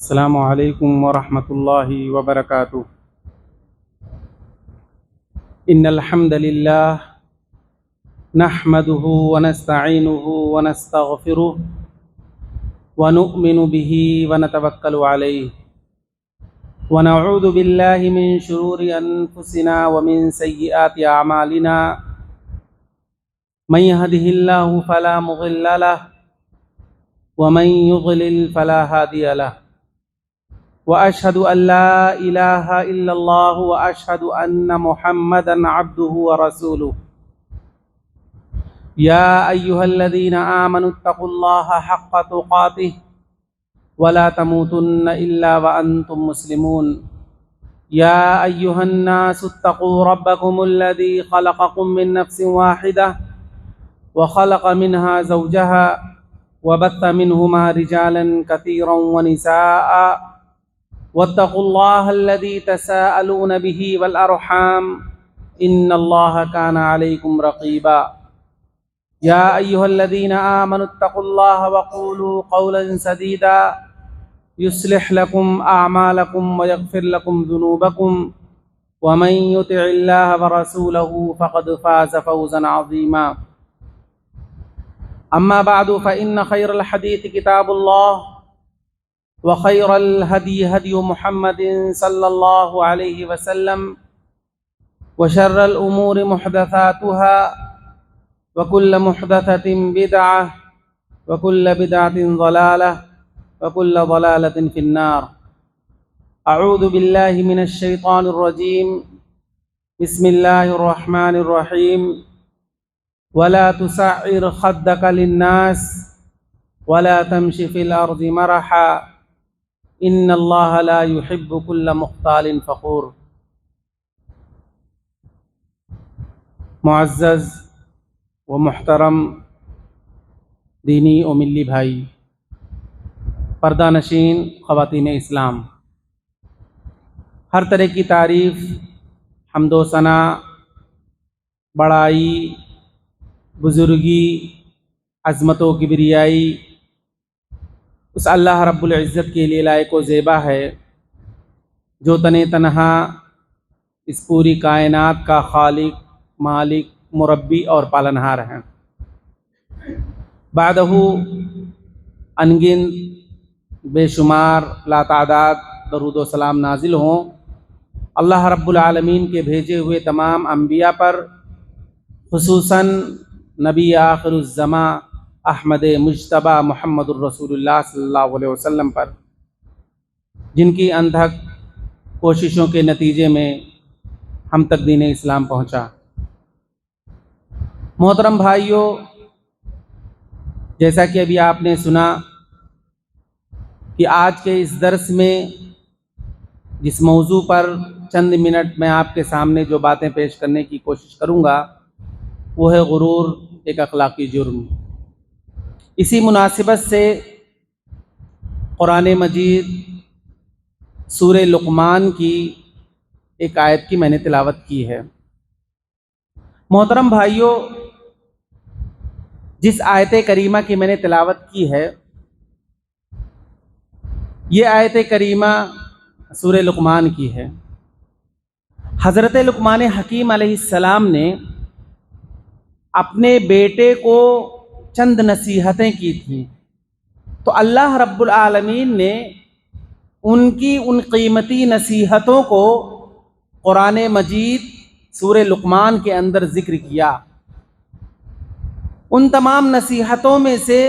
السلام علیکم ورحمۃ اللہ وبرکاتہ۔ ان الحمد للہ نحمده ونستعینه ونستغفره ونؤمن به ونتوکل علیہ ونعوذ باللہ من شرور انفسنا ومن سیئات اعمالنا من يهده الله فلا مضل له ومن يضلل فلا هادي له وأشهد أن لا إله إلا الله وأشهد أن محمدا عبده ورسوله يا أيها الذين آمنوا اتقوا الله حق تقاته ولا تموتن إلا وأنتم مسلمون يا أيها الناس اتقوا ربكم الذي خلقكم من نفس واحدة وخلق منها زوجها وبث منهما رجالا كثيرا ونساء واتقوا الله الذي تساءلون به والأرحام إن الله كان عليكم رقيبا يا أيها الذين آمنوا اتقوا الله وقولوا قولا سديدا يصلح لكم أعمالكم ويغفر لكم ذنوبكم ومن يطع الله ورسوله فقد فاز فوزا عظيما أما بعد فإن خير الحديث كتاب الله وخير الهدي هدي محمد صلى الله عليه وسلم وشر الأمور محدثاتها وكل محدثة بدعة وكل بدعة ضلالة وكل ضلالة في النار أعوذ بالله من الشيطان الرجيم بسم الله الرحمن الرحيم ولا تسعر خدك للناس ولا تمشي في الأرض مرحا ان اللہ لا يحب كل مختال فخور۔ معزز و محترم دینی و ملی بھائی، پردہ نشین خواتین اسلام، ہر طرح کی تعریف، حمد و ثنا، بڑائی، بزرگی، عظمت و کبریائی اس اللہ رب العزت کے لیے لائق و زیبا ہے جو تنہا اس پوری کائنات کا خالق، مالک، مربی اور پالنہار ہیں۔ بعدہ انگنت بے شمار لاتعداد درود و سلام نازل ہوں اللہ رب العالمین کے بھیجے ہوئے تمام انبیاء پر، خصوصاً نبی آخر الزماں احمد مجتبیٰ محمد الرسول اللہ صلی اللہ علیہ وسلم پر، جن کی انتھک کوششوں کے نتیجے میں ہم تک دین اسلام پہنچا۔ محترم بھائیوں، جیسا کہ ابھی آپ نے سنا کہ آج کے اس درس میں جس موضوع پر چند منٹ میں آپ کے سامنے جو باتیں پیش کرنے کی کوشش کروں گا وہ ہے غرور، ایک اخلاقی جرم۔ اسی مناسبت سے قرآن مجید سورہ لقمان کی ایک آیت کی میں نے تلاوت کی ہے۔ محترم بھائیوں، جس آیت کریمہ کی میں نے تلاوت کی ہے یہ آیت کریمہ سورہ لقمان کی ہے۔ حضرت لقمان حکیم علیہ السلام نے اپنے بیٹے کو چند نصیحتیں کی تھیں، تو اللہ رب العالمین نے ان کی ان قیمتی نصیحتوں کو قرآن مجید سورہ لقمان کے اندر ذکر کیا۔ ان تمام نصیحتوں میں سے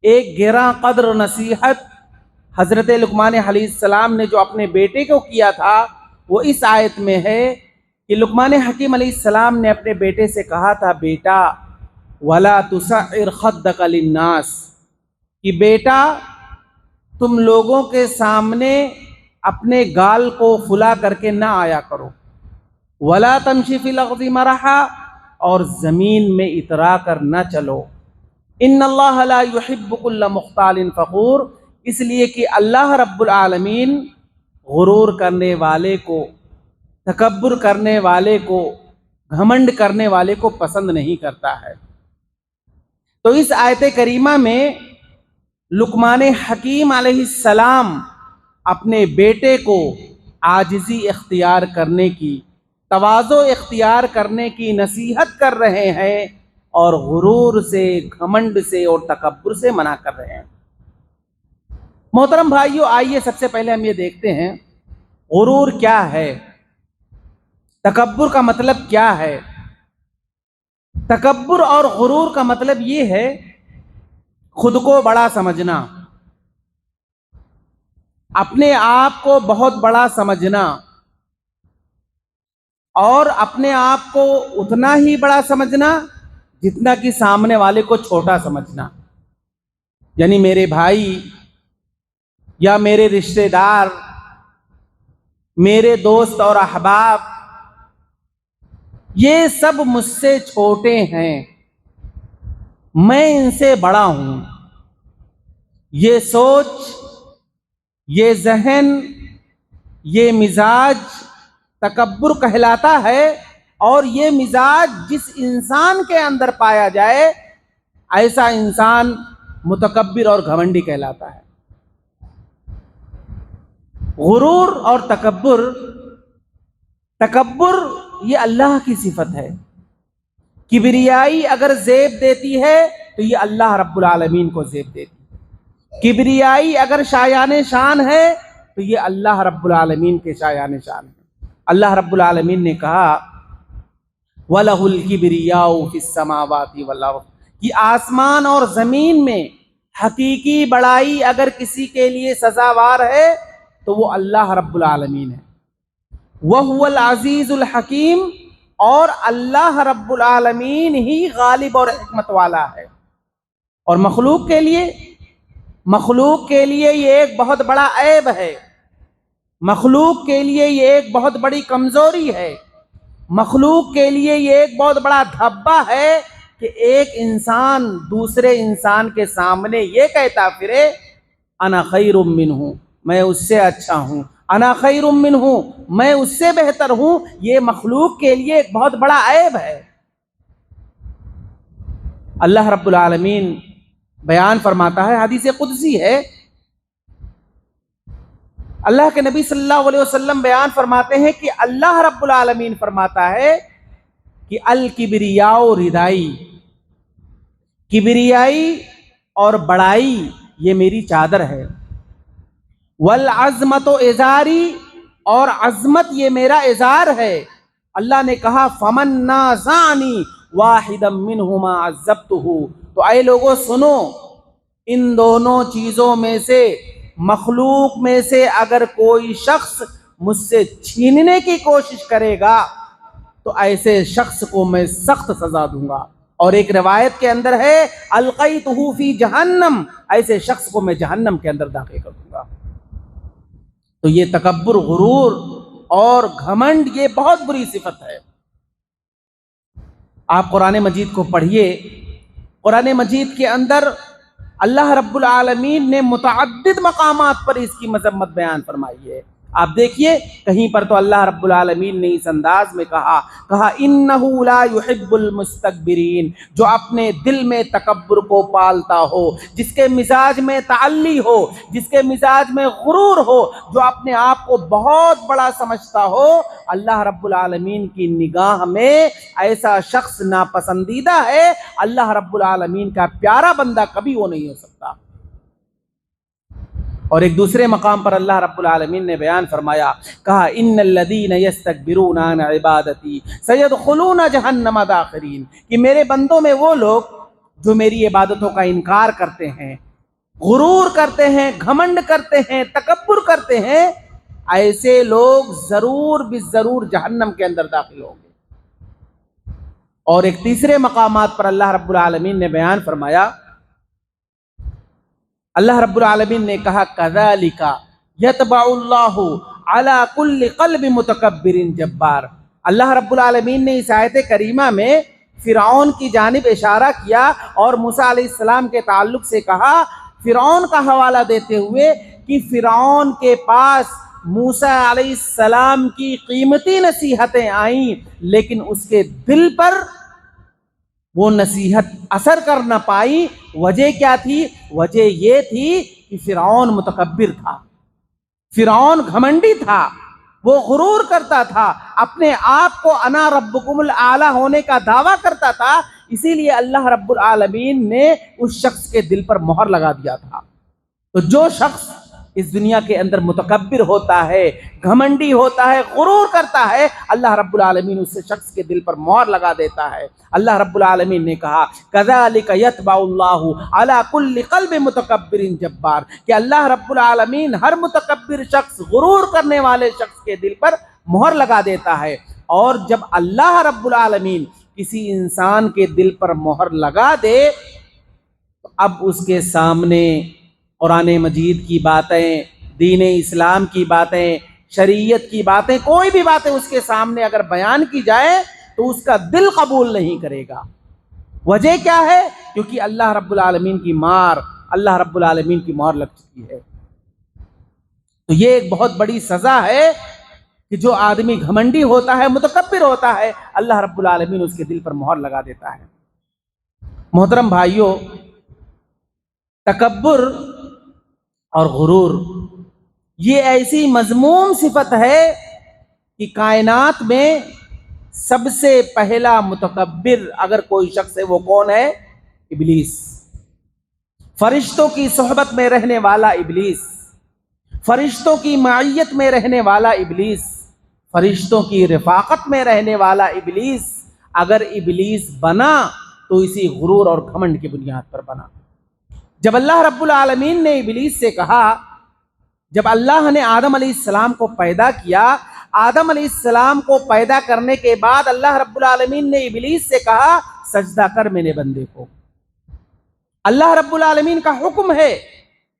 ایک گراں قدر نصیحت حضرت لقمان علیہ السلام نے جو اپنے بیٹے کو کیا تھا وہ اس آیت میں ہے کہ لقمان حکیم علیہ السلام نے اپنے بیٹے سے کہا تھا، بیٹا وَلَا تُسَعِّرْ خَدَّكَ لِلنَّاسِ، کہ بیٹا تم لوگوں کے سامنے اپنے گال کو پھلا کر کے نہ آیا کرو، وَلَا تَمْشِ فِي الْأَرْضِ مَرَحًا، اور زمین میں اترا کر نہ چلو، إِنَّ اللَّهَ لَا يُحِبُّ كُلَّ مُخْتَالٍ فَخُورٍ، اس لیے کہ اللہ رب العالمین غرور کرنے والے کو، تکبر کرنے والے کو، گھمنڈ کرنے والے کو پسند نہیں کرتا ہے۔ تو اس آیت کریمہ میں لقمان حکیم علیہ السلام اپنے بیٹے کو عاجزی اختیار کرنے کی، تواضع اختیار کرنے کی نصیحت کر رہے ہیں اور غرور سے، گھمنڈ سے اور تکبر سے منع کر رہے ہیں۔ محترم بھائیو، آئیے سب سے پہلے ہم یہ دیکھتے ہیں غرور کیا ہے، تکبر کا مطلب کیا ہے۔ تکبر اور غرور کا مطلب یہ ہے خود کو بڑا سمجھنا، اپنے آپ کو بہت بڑا سمجھنا، اور اپنے آپ کو اتنا ہی بڑا سمجھنا جتنا کہ سامنے والے کو چھوٹا سمجھنا۔ یعنی میرے بھائی یا میرے رشتہ دار، میرے دوست اور احباب، یہ سب مجھ سے چھوٹے ہیں، میں ان سے بڑا ہوں۔ یہ سوچ، یہ ذہن، یہ مزاج تکبر کہلاتا ہے، اور یہ مزاج جس انسان کے اندر پایا جائے ایسا انسان متکبر اور گھمنڈی کہلاتا ہے۔ غرور اور تکبر یہ اللہ کی صفت ہے۔ کبریائی اگر زیب دیتی ہے تو یہ اللہ رب العالمین کو زیب دیتی ہے۔ کبریائی اگر شایان شان ہے تو یہ اللہ رب العالمین کے شایان شان ہے۔ اللہ رب العالمین نے کہا وَلَهُ الْكِبْرِيَاءُ فِي السَّمَاوَاتِ وَالْأَرْضِ، کہ آسمان اور زمین میں حقیقی بڑائی اگر کسی کے لیے سزاوار ہے تو وہ اللہ رب العالمین ہے۔ وَهُوَ الْعَزِيزُ الْحَكِيمُ، اور اللہ رب العالمین ہی غالب اور حکمت والا ہے۔ اور مخلوق کے لیے یہ ایک بہت بڑا عیب ہے، مخلوق کے لیے یہ ایک بہت بڑی کمزوری ہے، مخلوق کے لیے یہ ایک بہت بڑا دھبا ہے کہ ایک انسان دوسرے انسان کے سامنے یہ کہتا پھرے انا خیر منہ، میں اس سے اچھا ہوں، انا خیر منہ، میں اس سے بہتر ہوں۔ یہ مخلوق کے لیے ایک بہت بڑا عیب ہے۔ اللہ رب العالمین بیان فرماتا ہے، حدیث قدسی ہے، اللہ کے نبی صلی اللہ علیہ وسلم بیان فرماتے ہیں کہ اللہ رب العالمین فرماتا ہے کہ الکبریاء ردائی، کبریائی اور بڑائی یہ میری چادر ہے، والعظمت ازاری، اور عظمت یہ میرا ازار ہے۔ اللہ نے کہا فمن نازعنی واحدا منہما عذبتہ، تو اے لوگوں سنو، ان دونوں چیزوں میں سے، مخلوق میں سے اگر کوئی شخص مجھ سے چھیننے کی کوشش کرے گا تو ایسے شخص کو میں سخت سزا دوں گا۔ اور ایک روایت کے اندر ہے القیتہ فی جہنم، ایسے شخص کو میں جہنم کے اندر داخل کر دوں گا۔ تو یہ تکبر، غرور اور گھمنڈ یہ بہت بری صفت ہے۔ آپ قرآن مجید کو پڑھیے، قرآن مجید کے اندر اللہ رب العالمین نے متعدد مقامات پر اس کی مذمت بیان فرمائی ہے۔ آپ دیکھیے کہیں پر تو اللہ رب العالمین نے اس انداز میں کہا انہ لا یحب المستکبرین، جو اپنے دل میں تکبر کو پالتا ہو، جس کے مزاج میں تعلی ہو، جس کے مزاج میں غرور ہو، جو اپنے آپ کو بہت بڑا سمجھتا ہو، اللہ رب العالمین کی نگاہ میں ایسا شخص ناپسندیدہ ہے۔ اللہ رب العالمین کا پیارا بندہ کبھی وہ نہیں ہو سکتا۔ اور ایک دوسرے مقام پر اللہ رب العالمین نے بیان فرمایا، کہا ان الذین یستکبرون عن عبادتی سیدخلون جہنم داخرین، کہ میرے بندوں میں وہ لوگ جو میری عبادتوں کا انکار کرتے ہیں، غرور کرتے ہیں، گھمنڈ کرتے ہیں، تکبر کرتے ہیں، ایسے لوگ ضرور بالضرور جہنم کے اندر داخل ہوں گے۔ اور ایک تیسرے مقامات پر اللہ رب العالمین نے بیان فرمایا، اللہ رب العالمین نے کہا کذالک یطبع اللہ علی کل قلب متکبر جبار۔ اللہ رب العالمین نے اس آیت کریمہ میں فرعون کی جانب اشارہ کیا اور موسیٰ علیہ السلام کے تعلق سے کہا، فرعون کا حوالہ دیتے ہوئے کہ فرعون کے پاس موسیٰ علیہ السلام کی قیمتی نصیحتیں آئیں، لیکن اس کے دل پر وہ نصیحت اثر کر نہ پائی۔ وجہ کیا تھی؟ وجہ یہ تھی کہ فرعون متکبر تھا، فرعون گھمنڈی تھا، وہ غرور کرتا تھا، اپنے آپ کو انا ربکم الاعلی ہونے کا دعویٰ کرتا تھا، اسی لیے اللہ رب العالمین نے اس شخص کے دل پر مہر لگا دیا تھا۔ تو جو شخص اس دنیا کے اندر متکبر ہوتا ہے، گھمنڈی ہوتا ہے، غرور کرتا ہے، اللہ رب العالمین اس شخص کے دل پر مہر لگا دیتا ہے۔ اللہ رب العالمین نے کہا کذالک یطبع اللہ علی کل قلب متکبر جبار، کہ اللہ رب العالمین ہر متکبر شخص، غرور کرنے والے شخص کے دل پر مہر لگا دیتا ہے۔ اور جب اللہ رب العالمین کسی انسان کے دل پر مہر لگا دے تو اب اس کے سامنے قرآن مجید کی باتیں، دین اسلام کی باتیں، شریعت کی باتیں، کوئی بھی باتیں اس کے سامنے اگر بیان کی جائے تو اس کا دل قبول نہیں کرے گا۔ وجہ کیا ہے؟ کیونکہ اللہ رب العالمین کی مار، اللہ رب العالمین کی مہر لگ چکی ہے۔ تو یہ ایک بہت بڑی سزا ہے کہ جو آدمی گھمنڈی ہوتا ہے، متکبر ہوتا ہے، اللہ رب العالمین اس کے دل پر مہر لگا دیتا ہے۔ محترم بھائیوں، تکبر اور غرور یہ ایسی مذموم صفت ہے کہ کائنات میں سب سے پہلا متکبر اگر کوئی شخص ہے وہ کون ہے؟ ابلیس۔ فرشتوں کی صحبت میں رہنے والا ابلیس، فرشتوں کی معیت میں رہنے والا ابلیس، فرشتوں کی رفاقت میں رہنے والا ابلیس، اگر ابلیس بنا تو اسی غرور اور گھمنڈ کی بنیاد پر بنا۔ جب اللہ رب العالمین نے ابلیس سے کہا، جب اللہ نے آدم علیہ السلام کو پیدا کیا، آدم علیہ السلام کو پیدا کرنے کے بعد اللہ رب العالمین نے ابلیس سے کہا سجدہ کر میرے بندے کو۔ اللہ رب العالمین کا حکم ہے،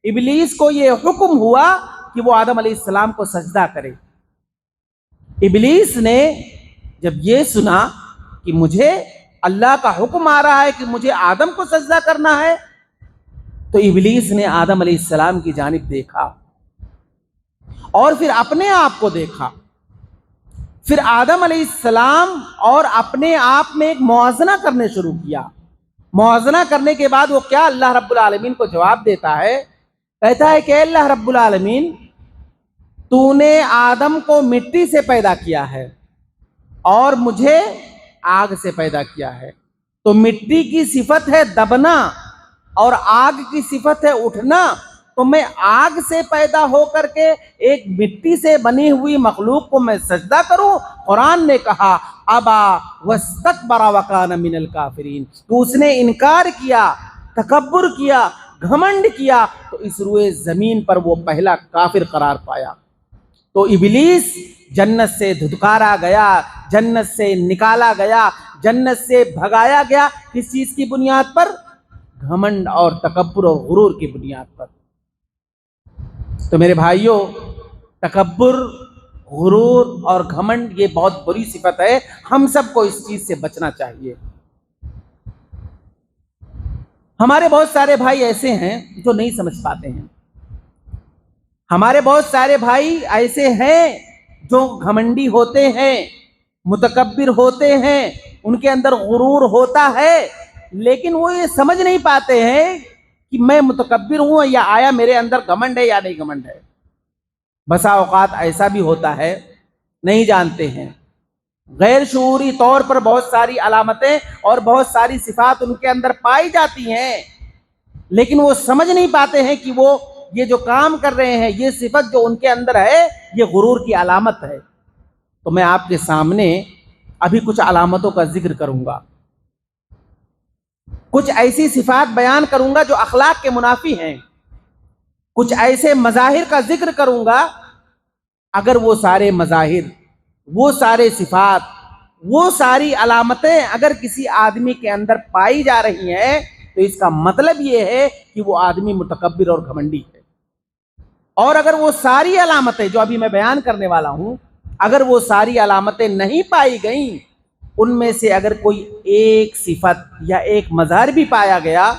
ابلیس کو یہ حکم ہوا کہ وہ آدم علیہ السلام کو سجدہ کرے۔ ابلیس نے جب یہ سنا کہ مجھے اللہ کا حکم آ رہا ہے کہ مجھے آدم کو سجدہ کرنا ہے، تو ابلیس نے آدم علیہ السلام کی جانب دیکھا اور پھر اپنے آپ کو دیکھا، پھر آدم علیہ السلام اور اپنے آپ میں ایک موازنہ کرنے شروع کیا۔ موازنہ کرنے کے بعد وہ کیا اللہ رب العالمین کو جواب دیتا ہے، کہتا ہے کہ اللہ رب العالمین، تو نے آدم کو مٹی سے پیدا کیا ہے اور مجھے آگ سے پیدا کیا ہے، تو مٹی کی صفت ہے دبنا اور آگ کی صفت ہے اٹھنا، تو میں آگ سے پیدا ہو کر کے ایک مٹی سے بنی ہوئی مخلوق کو میں سجدہ کروں؟ قرآن نے کہا ابا واستکبر وکان من الکافرین، تو اس نے انکار کیا، تکبر کیا، گھمنڈ کیا، تو اس روئے زمین پر وہ پہلا کافر قرار پایا۔ تو ابلیس جنت سے دھتکارا گیا، جنت سے نکالا گیا، جنت سے بھگایا گیا، کس چیز کی بنیاد پر؟ گھمنڈ اور تکبر اور غرور کی بنیاد پر۔ تو میرے بھائیوں، تکبر، غرور اور گھمنڈ یہ بہت بری صفت ہے، ہم سب کو اس چیز سے بچنا چاہیے۔ ہمارے بہت سارے بھائی ایسے ہیں جو نہیں سمجھ پاتے ہیں، ہمارے بہت سارے بھائی ایسے ہیں جو گھمنڈی ہوتے ہیں، متکبر ہوتے ہیں، ان کے اندر غرور ہوتا ہے، لیکن وہ یہ سمجھ نہیں پاتے ہیں کہ میں متکبر ہوں یا آیا میرے اندر گھمنڈ ہے یا نہیں گھمنڈ ہے۔ بسا اوقات ایسا بھی ہوتا ہے، نہیں جانتے ہیں، غیر شعوری طور پر بہت ساری علامتیں اور بہت ساری صفات ان کے اندر پائی جاتی ہیں، لیکن وہ سمجھ نہیں پاتے ہیں کہ وہ یہ جو کام کر رہے ہیں، یہ صفت جو ان کے اندر ہے، یہ غرور کی علامت ہے۔ تو میں آپ کے سامنے ابھی کچھ علامتوں کا ذکر کروں گا، کچھ ایسی صفات بیان کروں گا جو اخلاق کے منافی ہیں، کچھ ایسے مظاہر کا ذکر کروں گا، اگر وہ سارے مظاہر، وہ سارے صفات، وہ ساری علامتیں اگر کسی آدمی کے اندر پائی جا رہی ہیں تو اس کا مطلب یہ ہے کہ وہ آدمی متکبر اور گھمنڈی ہے۔ اور اگر وہ ساری علامتیں جو ابھی میں بیان کرنے والا ہوں، اگر وہ ساری علامتیں نہیں پائی گئیں، ان میں سے اگر کوئی ایک صفت یا ایک مظہر بھی پایا گیا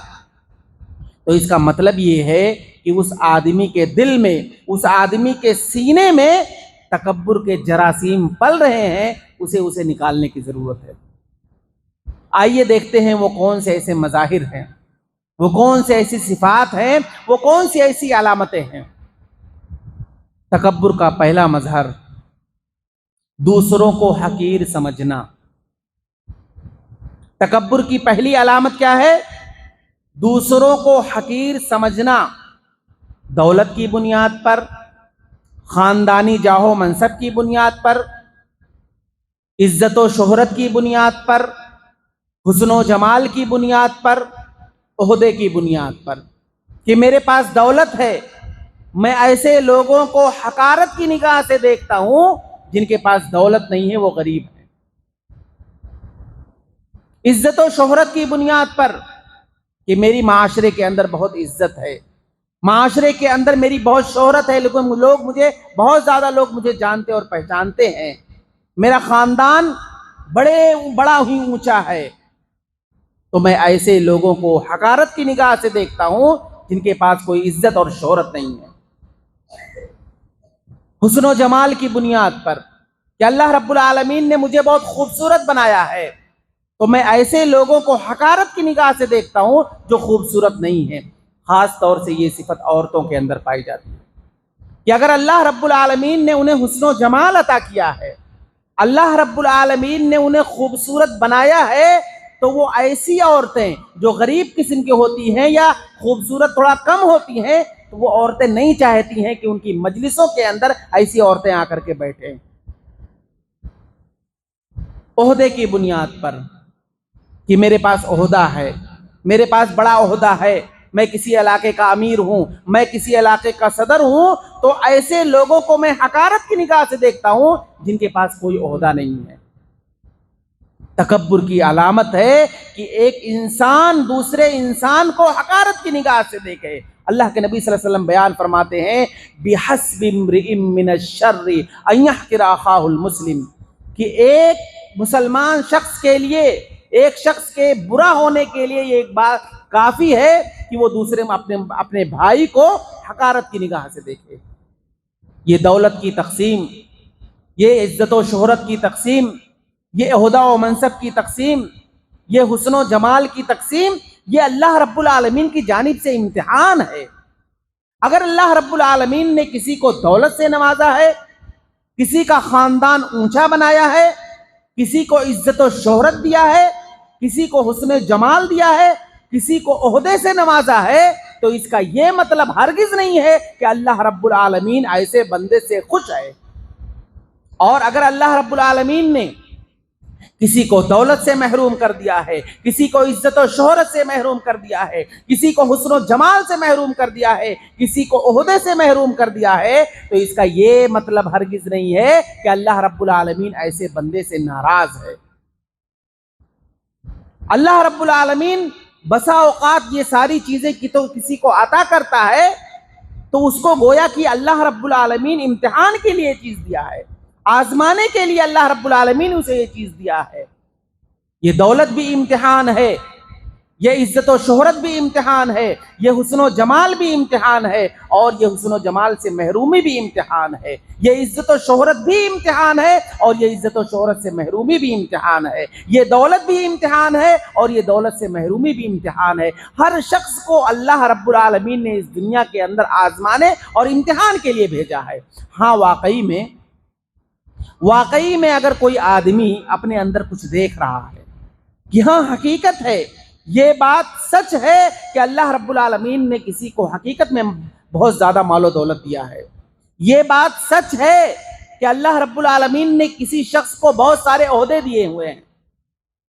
تو اس کا مطلب یہ ہے کہ اس آدمی کے دل میں، اس آدمی کے سینے میں تکبر کے جراثیم پل رہے ہیں، اسے نکالنے کی ضرورت ہے۔ آئیے دیکھتے ہیں وہ کون سے ایسے مظاہر ہیں، وہ کون سے ایسی صفات ہیں، وہ کون سی ایسی علامتیں ہیں۔ تکبر کا پہلا مظہر دوسروں کو حقیر سمجھنا۔ تکبر کی پہلی علامت کیا ہے؟ دوسروں کو حقیر سمجھنا، دولت کی بنیاد پر، خاندانی جاہ و منصب کی بنیاد پر، عزت و شہرت کی بنیاد پر، حسن و جمال کی بنیاد پر، عہدے کی بنیاد پر، کہ میرے پاس دولت ہے، میں ایسے لوگوں کو حقارت کی نگاہ سے دیکھتا ہوں جن کے پاس دولت نہیں ہے، وہ غریب ہے۔ عزت و شہرت کی بنیاد پر کہ میری معاشرے کے اندر بہت عزت ہے، معاشرے کے اندر میری بہت شہرت ہے، لیکن بہت زیادہ لوگ مجھے جانتے اور پہچانتے ہیں، میرا خاندان بڑا ہی اونچا ہے، تو میں ایسے لوگوں کو حقارت کی نگاہ سے دیکھتا ہوں جن کے پاس کوئی عزت اور شہرت نہیں ہے۔ حسن و جمال کی بنیاد پر کہ اللہ رب العالمین نے مجھے بہت خوبصورت بنایا ہے، تو میں ایسے لوگوں کو حقارت کی نگاہ سے دیکھتا ہوں جو خوبصورت نہیں ہے۔ خاص طور سے یہ صفت عورتوں کے اندر پائی جاتی ہے کہ اگر اللہ رب العالمین نے انہیں حسن و جمال عطا کیا ہے، اللہ رب العالمین نے انہیں خوبصورت بنایا ہے، تو وہ ایسی عورتیں جو غریب قسم کی ہوتی ہیں یا خوبصورت تھوڑا کم ہوتی ہیں، تو وہ عورتیں نہیں چاہتی ہیں کہ ان کی مجلسوں کے اندر ایسی عورتیں آ کر کے بیٹھیں۔ عہدے کی بنیاد پر کہ میرے پاس عہدہ ہے، میرے پاس بڑا عہدہ ہے، میں کسی علاقے کا امیر ہوں، میں کسی علاقے کا صدر ہوں، تو ایسے لوگوں کو میں حقارت کی نگاہ سے دیکھتا ہوں جن کے پاس کوئی عہدہ نہیں ہے۔ تکبر کی علامت ہے کہ ایک انسان دوسرے انسان کو حقارت کی نگاہ سے دیکھے۔ اللہ کے نبی صلی اللہ علیہ وسلم بیان فرماتے ہیں بِحَسْبِ امْرِئٍ مِّنَ الشَّرِّ أَن يَحْقِرَ أَخَاهُ الْمُسْلِمِ، کہ ایک مسلمان شخص کے لیے، ایک شخص کے برا ہونے کے لیے یہ ایک بات کافی ہے کہ وہ دوسرے اپنے بھائی کو حقارت کی نگاہ سے دیکھے۔ یہ دولت کی تقسیم، یہ عزت و شہرت کی تقسیم، یہ عہدہ و منصب کی تقسیم، یہ حسن و جمال کی تقسیم، یہ اللہ رب العالمین کی جانب سے امتحان ہے۔ اگر اللہ رب العالمین نے کسی کو دولت سے نوازا ہے، کسی کا خاندان اونچا بنایا ہے، کسی کو عزت و شہرت دیا ہے، کسی کو حسن جمال دیا ہے، کسی کو عہدے سے نوازا ہے، تو اس کا یہ مطلب ہرگز نہیں ہے کہ اللہ رب العالمین ایسے بندے سے خوش ہے۔ اور اگر اللہ رب العالمین نے کسی کو دولت سے محروم کر دیا ہے، کسی کو عزت و شہرت سے محروم کر دیا ہے، کسی کو حسن و جمال سے محروم کر دیا ہے، کسی کو عہدے سے محروم کر دیا ہے، تو اس کا یہ مطلب ہرگز نہیں ہے کہ اللہ رب العالمین ایسے بندے سے ناراض ہے۔ اللہ رب العالمین بسا اوقات یہ ساری چیزیں تو کسی کو عطا کرتا ہے، تو اس کو گویا کہ اللہ رب العالمین امتحان کے لیے چیز دیا ہے، آزمانے کے لیے اللہ رب العالمین اسے یہ چیز دیا ہے۔ یہ دولت بھی امتحان ہے، یہ عزت و شہرت بھی امتحان ہے، یہ حسن و جمال بھی امتحان ہے، اور یہ حسن و جمال سے محرومی بھی امتحان ہے، یہ عزت و شہرت بھی امتحان ہے، اور یہ عزت و شہرت سے محرومی بھی امتحان ہے، یہ دولت بھی امتحان ہے، اور یہ دولت سے محرومی بھی امتحان ہے۔ ہر شخص کو اللہ رب العالمین نے اس دنیا کے اندر آزمانے اور امتحان کے لیے بھیجا ہے۔ ہاں، واقعی میں اگر کوئی آدمی اپنے اندر کچھ دیکھ رہا ہے کہ ہاں حقیقت ہے، یہ بات سچ ہے کہ اللہ رب العالمین نے کسی کو حقیقت میں بہت زیادہ مال و دولت دیا ہے، یہ بات سچ ہے کہ اللہ رب العالمین نے کسی شخص کو بہت سارے عہدے دیے ہوئے ہیں،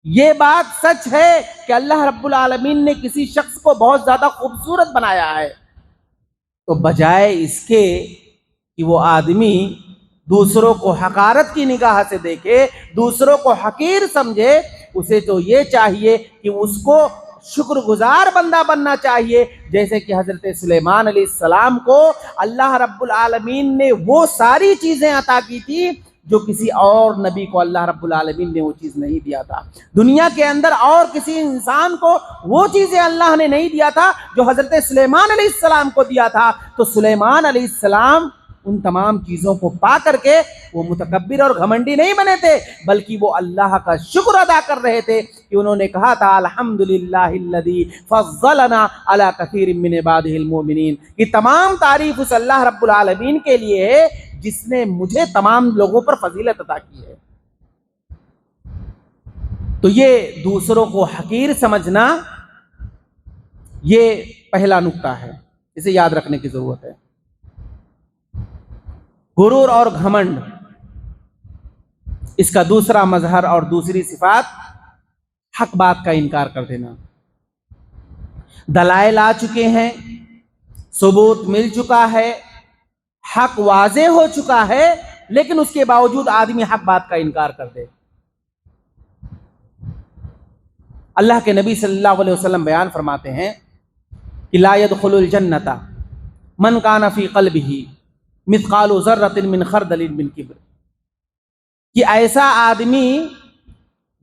یہ بات سچ ہے کہ اللہ رب العالمین نے کسی شخص کو بہت زیادہ خوبصورت بنایا ہے، تو بجائے اس کے کہ وہ آدمی دوسروں کو حقارت کی نگاہ سے دیکھے، دوسروں کو حقیر سمجھے، اسے تو یہ چاہیے کہ اس کو شکر گزار بندہ بننا چاہیے، جیسے کہ حضرت سلیمان علیہ السلام کو اللہ رب العالمین نے وہ ساری چیزیں عطا کی تھی جو کسی اور نبی کو اللہ رب العالمین نے وہ چیز نہیں دیا تھا۔ دنیا کے اندر اور کسی انسان کو وہ چیزیں اللہ نے نہیں دیا تھا جو حضرت سلیمان علیہ السلام کو دیا تھا۔ تو سلیمان علیہ السلام ان تمام چیزوں کو پا کر کے وہ متکبر اور گھمنڈی نہیں بنے تھے، بلکہ وہ اللہ کا شکر ادا کر رہے تھے کہ انہوں نے کہا تھا الحمدللہ الذی فضلنا علی کثیر من عبادہ المؤمنین، کہ تمام تعریف اس اللہ رب العالمین کے لیے ہے جس نے مجھے تمام لوگوں پر فضیلت عطا کی ہے۔ تو یہ دوسروں کو حقیر سمجھنا یہ پہلا نقطہ ہے، اسے یاد رکھنے کی ضرورت ہے۔ غرور اور گھمنڈ اس کا دوسرا مظہر اور دوسری صفات حق بات کا انکار کر دینا۔ دلائل آ چکے ہیں، ثبوت مل چکا ہے، حق واضح ہو چکا ہے، لیکن اس کے باوجود آدمی حق بات کا انکار کر دے۔ اللہ کے نبی صلی اللہ علیہ وسلم بیان فرماتے ہیں کہ لا يدخل الجنۃ من کان فی قلبہ مثقال ذرۃ من خردل من کبر، کہ ایسا آدمی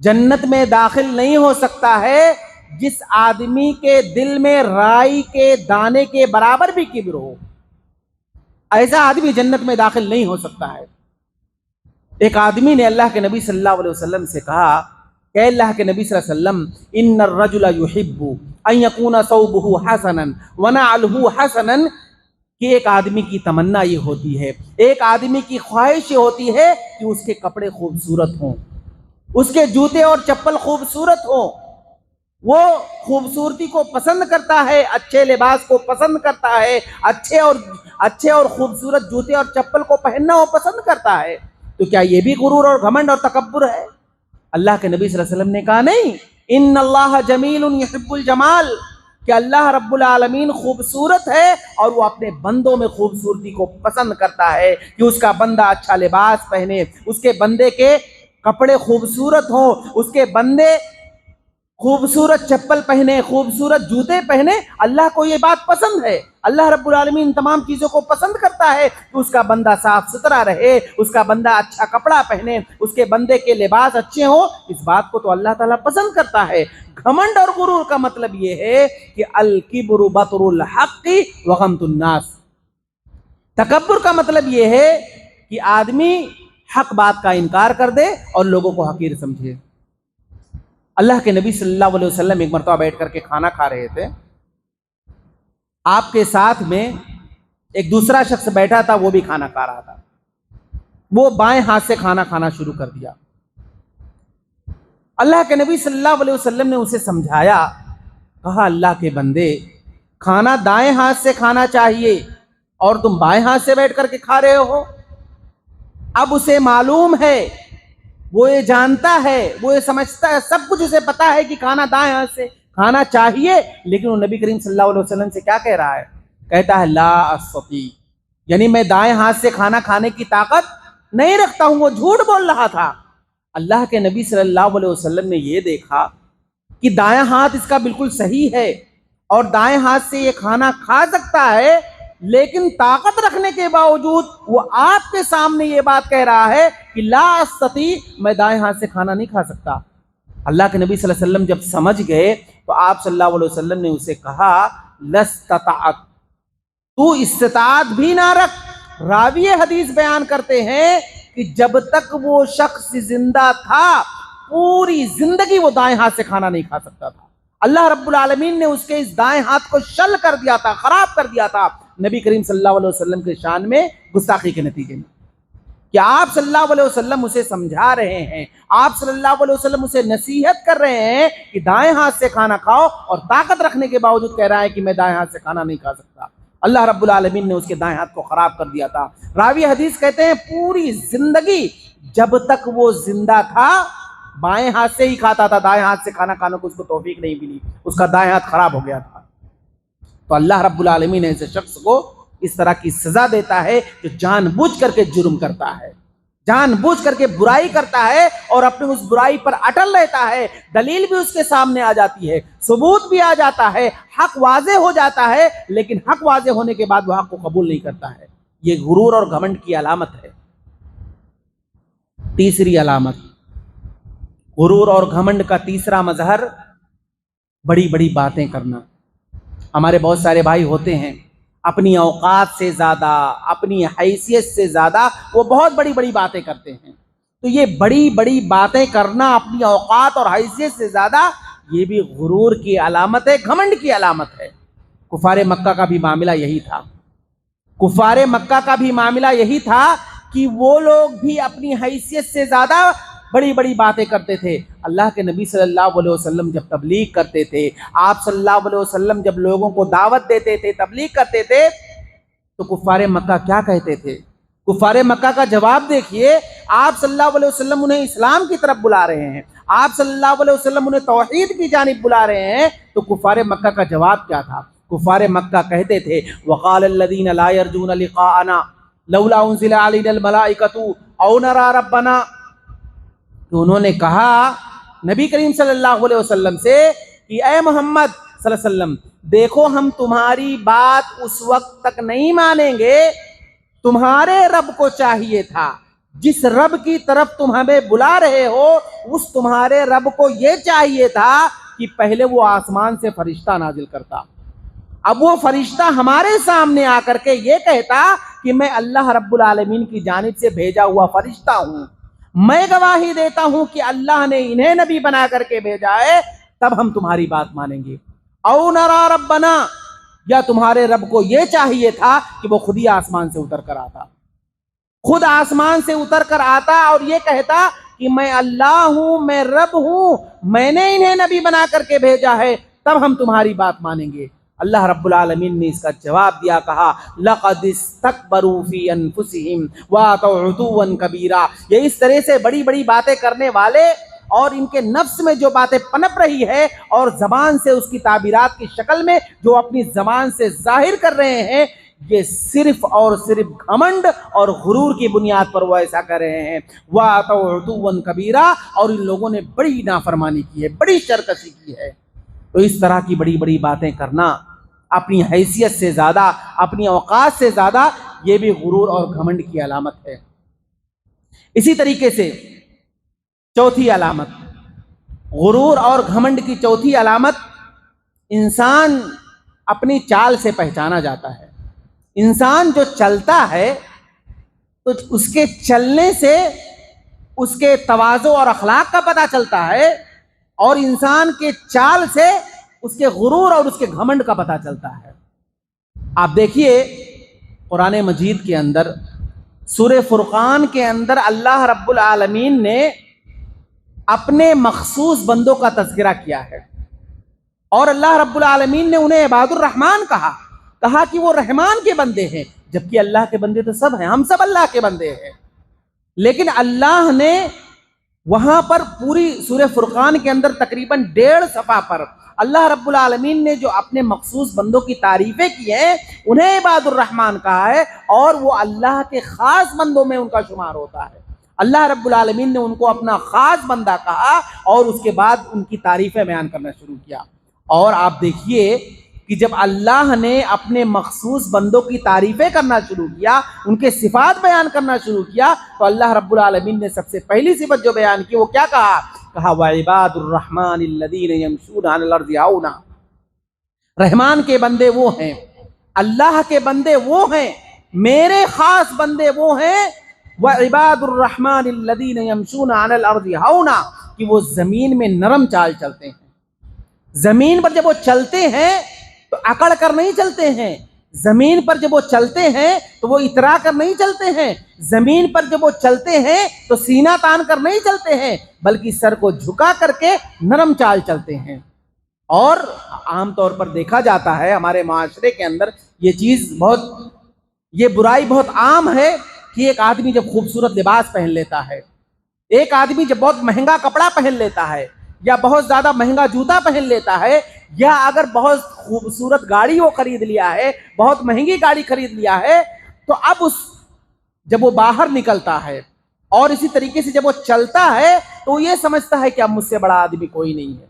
جنت میں داخل نہیں ہو سکتا ہے جس آدمی کے دل میں رائی کے دانے کے برابر بھی کبر ہو۔ ایسا آدمی جنت میں داخل نہیں ہو سکتا ہے۔ ایک آدمی نے اللہ کے نبی صلی اللہ علیہ وسلم سے کہا کہ اللہ کے نبی صلی اللہ علیہ وسلم ان الرجل يحب ان يكون ثوبه حسنا ونعله حسنا، کہ ایک آدمی کی تمنا یہ ہوتی ہے، ایک آدمی کی خواہش یہ ہوتی ہے کہ اس کے کپڑے خوبصورت ہوں، اس کے جوتے اور چپل خوبصورت ہوں۔ وہ خوبصورتی کو پسند کرتا ہے، اچھے لباس کو پسند کرتا ہے، اچھے اور خوبصورت جوتے اور چپل کو پہننا وہ پسند کرتا ہے۔ تو کیا یہ بھی غرور اور گھمنڈ اور تکبر ہے؟ اللہ کے نبی صلی اللہ علیہ وسلم نے کہا نہیں، ان اللہ جمیل یحب الجمال، کہ اللہ رب العالمین خوبصورت ہے اور وہ اپنے بندوں میں خوبصورتی کو پسند کرتا ہے، کہ اس کا بندہ اچھا لباس پہنے، اس کے بندے کے کپڑے خوبصورت ہوں، اس کے بندے خوبصورت چپل پہنے، خوبصورت جوتے پہنے۔ اللہ کو یہ بات پسند ہے۔ اللہ رب العالمین تمام چیزوں کو پسند کرتا ہے کہ اس کا بندہ صاف ستھرا رہے، اس کا بندہ اچھا کپڑا پہنے، اس کے بندے کے لباس اچھے ہوں۔ اس بات کو تو اللہ تعالیٰ پسند کرتا ہے۔ گھمنڈ اور غرور کا مطلب یہ ہے کہ الکبر بطر الحق وغمط الناس، تکبر کا مطلب یہ ہے کہ آدمی حق بات کا انکار کر دے اور لوگوں کو حقیر سمجھے۔ اللہ کے نبی صلی اللہ علیہ وسلم ایک مرتبہ بیٹھ کر کے کھانا کھا رہے تھے، آپ کے ساتھ میں ایک دوسرا شخص بیٹھا تھا، وہ بھی کھانا کھا رہا تھا۔ وہ بائیں ہاتھ سے کھانا کھانا شروع کر دیا۔ اللہ کے نبی صلی اللہ علیہ وسلم نے اسے سمجھایا، کہا اللہ کے بندے، کھانا دائیں ہاتھ سے کھانا چاہیے اور تم بائیں ہاتھ سے بیٹھ کر کے کھا رہے ہو۔ اب اسے معلوم ہے، وہ یہ جانتا ہے، وہ یہ سمجھتا ہے، سب کچھ اسے پتا ہے کہ کھانا دائیں ہاتھ سے کھانا چاہیے، لیکن وہ نبی کریم صلی اللہ علیہ وسلم سے کیا کہہ رہا ہے؟ کہتا ہے لا استطیع، یعنی میں دائیں ہاتھ سے کھانا کھانے کی طاقت نہیں رکھتا ہوں۔ وہ جھوٹ بول رہا تھا۔ اللہ کے نبی صلی اللہ علیہ وسلم نے یہ دیکھا کہ دائیں ہاتھ اس کا بالکل صحیح ہے اور دائیں ہاتھ سے یہ کھانا کھا سکتا ہے، لیکن طاقت رکھنے کے باوجود وہ آپ کے سامنے یہ بات کہہ رہا ہے کہ لا استطیع، میں دائیں ہاتھ سے کھانا نہیں کھا سکتا۔ اللہ کے نبی صلی اللہ علیہ وسلم جب سمجھ گئے تو آپ صلی اللہ علیہ وسلم نے اسے کہا لستطعت، تو استطاعت بھی نہ رکھ۔ راوی حدیث بیان کرتے ہیں کہ جب تک وہ شخص زندہ تھا پوری زندگی وہ دائیں ہاتھ سے کھانا نہیں کھا سکتا تھا۔ اللہ رب العالمین نے اس کے اس دائیں ہاتھ کو شل کر دیا تھا، خراب کر دیا تھا، نبی کریم صلی اللہ علیہ وسلم کے شان میں گستاخی کے نتیجے میں، کہ آپ صلی اللہ علیہ وسلم اسے سمجھا رہے ہیں، آپ صلی اللہ علیہ وسلم اسے نصیحت کر رہے ہیں کہ دائیں ہاتھ سے کھانا کھاؤ، اور طاقت رکھنے کے باوجود کہہ رہا ہے کہ میں دائیں ہاتھ سے کھانا نہیں کھا سکتا۔ اللہ رب العالمین نے اس کے دائیں ہاتھ کو خراب کر دیا تھا۔ راوی حدیث کہتے ہیں پوری زندگی جب تک وہ زندہ تھا بائیں ہاتھ سے ہی کھاتا تھا، دائیں ہاتھ سے کھانا کھانے کو اس کو توفیق نہیں ملی، اس کا دائیں ہاتھ خراب ہو گیا تھا۔ تو اللہ رب العالمین ایسے شخص کو اس طرح کی سزا دیتا ہے جو جان بوجھ کر کے جرم کرتا ہے، جان بوجھ کر کے برائی کرتا ہے اور اپنی اس برائی پر اٹل رہتا ہے۔ دلیل بھی اس کے سامنے آ جاتی ہے، ثبوت بھی آ جاتا ہے، حق واضح ہو جاتا ہے، لیکن حق واضح ہونے کے بعد وہ حق کو قبول نہیں کرتا ہے۔ یہ غرور اور گھمنڈ کی علامت ہے۔ تیسری علامت، غرور اور گھمنڈ کا تیسرا مظہر بڑی بڑی باتیں کرنا۔ ہمارے بہت سارے بھائی ہوتے ہیں، اپنی اوقات سے زیادہ، اپنی حیثیت سے زیادہ وہ بہت بڑی بڑی باتیں کرتے ہیں۔ تو یہ بڑی بڑی باتیں کرنا اپنی اوقات اور حیثیت سے زیادہ، یہ بھی غرور کی علامت ہے، گھمنڈ کی علامت ہے۔ کفار مکہ کا بھی معاملہ یہی تھا، کفار مکہ کا بھی معاملہ یہی تھا کہ وہ لوگ بھی اپنی حیثیت سے زیادہ بڑی بڑی باتیں کرتے تھے۔ اللہ کے نبی صلی اللہ علیہ وسلم جب تبلیغ کرتے تھے، آپ صلی اللہ علیہ وسلم جب لوگوں کو دعوت دیتے تھے، تبلیغ کرتے تھے، تو کفار مکہ کیا کہتے تھے؟ کفار مکہ کا جواب دیکھیے، آپ صلی اللہ علیہ وسلم انہیں اسلام کی طرف بلا رہے ہیں، آپ صلی اللہ علیہ وسلم انہیں توحید کی جانب بلا رہے ہیں، تو کفار مکہ کا جواب کیا تھا؟ کفار مکہ کہتے تھے وقال الذین لا یرجون لقاءنا لولا انزل علینا الملائکۃ او نرى ربنا، تو انہوں نے کہا نبی کریم صلی اللہ علیہ وسلم سے کہ اے محمد صلی اللہ علیہ وسلم، دیکھو ہم تمہاری بات اس وقت تک نہیں مانیں گے، تمہارے رب کو چاہیے تھا، جس رب کی طرف تم ہمیں بلا رہے ہو، اس تمہارے رب کو یہ چاہیے تھا کہ پہلے وہ آسمان سے فرشتہ نازل کرتا، اب وہ فرشتہ ہمارے سامنے آ کر کے یہ کہتا کہ میں اللہ رب العالمین کی جانب سے بھیجا ہوا فرشتہ ہوں، میں گواہی دیتا ہوں کہ اللہ نے انہیں نبی بنا کر کے بھیجا ہے، تب ہم تمہاری بات مانیں گے۔ او نرى ربنا، یا تمہارے رب کو یہ چاہیے تھا کہ وہ خود ہی آسمان سے اتر کر آتا، خود آسمان سے اتر کر آتا اور یہ کہتا کہ میں اللہ ہوں، میں رب ہوں، میں نے انہیں نبی بنا کر کے بھیجا ہے، تب ہم تمہاری بات مانیں گے۔ اللہ رب العالمین نے اس کا جواب دیا، کہا لَقَدِ اسْتَكْبَرُوا فِي أَنفُسِهِمْ وَأَتَوْا عُتُوًّا كَبِيرًا، یہ اس طرح سے بڑی بڑی باتیں کرنے والے اور ان کے نفس میں جو باتیں پنپ رہی ہے اور زبان سے اس کی تعبیرات کی شکل میں جو اپنی زبان سے ظاہر کر رہے ہیں، یہ صرف اور صرف گھمنڈ اور غرور کی بنیاد پر وہ ایسا کر رہے ہیں۔ وَأَتَوْا عُتُوًّا كَبِيرًا، اور ان لوگوں نے بڑی نافرمانی کی ہے، بڑی سرکشی کی ہے۔ تو اس طرح کی بڑی بڑی باتیں کرنا اپنی حیثیت سے زیادہ، اپنی اوقات سے زیادہ، یہ بھی غرور اور گھمنڈ کی علامت ہے۔ اسی طریقے سے چوتھی علامت، غرور اور گھمنڈ کی چوتھی علامت، انسان اپنی چال سے پہچانا جاتا ہے۔ انسان جو چلتا ہے تو اس کے چلنے سے اس کے تواضع اور اخلاق کا پتہ چلتا ہے، اور انسان کے چال سے اس کے غرور اور اس کے گھمنڈ کا پتہ چلتا ہے۔ آپ دیکھیے قرآن مجید کے اندر، سورہ فرقان کے اندر اللہ رب العالمین نے اپنے مخصوص بندوں کا تذکرہ کیا ہے، اور اللہ رب العالمین نے انہیں عباد الرحمن کہا کہ وہ رحمان کے بندے ہیں، جبکہ اللہ کے بندے تو سب ہیں، ہم سب اللہ کے بندے ہیں، لیکن اللہ نے وہاں پر پوری سورہ فرقان کے اندر تقریباً 1.5 صفحہ پر اللہ رب العالمین نے جو اپنے مخصوص بندوں کی تعریفیں کی ہیں، انہیں عباد الرحمن کہا ہے، اور وہ اللہ کے خاص بندوں میں ان کا شمار ہوتا ہے۔ اللہ رب العالمین نے ان کو اپنا خاص بندہ کہا اور اس کے بعد ان کی تعریفیں بیان کرنا شروع کیا۔ اور آپ دیکھیے کہ جب اللہ نے اپنے مخصوص بندوں کی تعریفیں کرنا شروع کیا، ان کے صفات بیان کرنا شروع کیا، تو اللہ رب العالمین نے سب سے پہلی صفت جو بیان کی وہ کیا کہا؟ وَعِبَادُ الرَّحْمَنِ الَّذِينَ يَمْشُونَ عَلَى الْأَرْضِ هَوْنًا، رحمان کے بندے وہ ہیں، اللہ کے بندے وہ ہیں، میرے خاص بندے وہ ہیں، وَعِبَادُ الرَّحْمَنِ الَّذِينَ يَمْشُونَ عَلَى الْأَرْضِ هَوْنًا، کہ وہ زمین میں نرم چال چلتے ہیں۔ زمین پر جب وہ چلتے ہیں تو اکڑ کر نہیں چلتے ہیں، زمین پر جب وہ چلتے ہیں تو وہ اترا کر نہیں چلتے ہیں، زمین پر جب وہ چلتے ہیں تو سینہ تان کر نہیں چلتے ہیں، بلکہ سر کو جھکا کر کے نرم چال چلتے ہیں۔ اور عام طور پر دیکھا جاتا ہے ہمارے معاشرے کے اندر یہ برائی بہت عام ہے کہ ایک آدمی جب خوبصورت لباس پہن لیتا ہے، ایک آدمی جب بہت مہنگا کپڑا پہن لیتا ہے، یا بہت زیادہ مہنگا جوتا پہن لیتا ہے، یا اگر بہت خوبصورت گاڑی وہ خرید لیا ہے، بہت مہنگی گاڑی خرید لیا ہے، تو اب جب وہ باہر نکلتا ہے اور اسی طریقے سے جب وہ چلتا ہے تو وہ یہ سمجھتا ہے کہ اب مجھ سے بڑا آدمی کوئی نہیں ہے،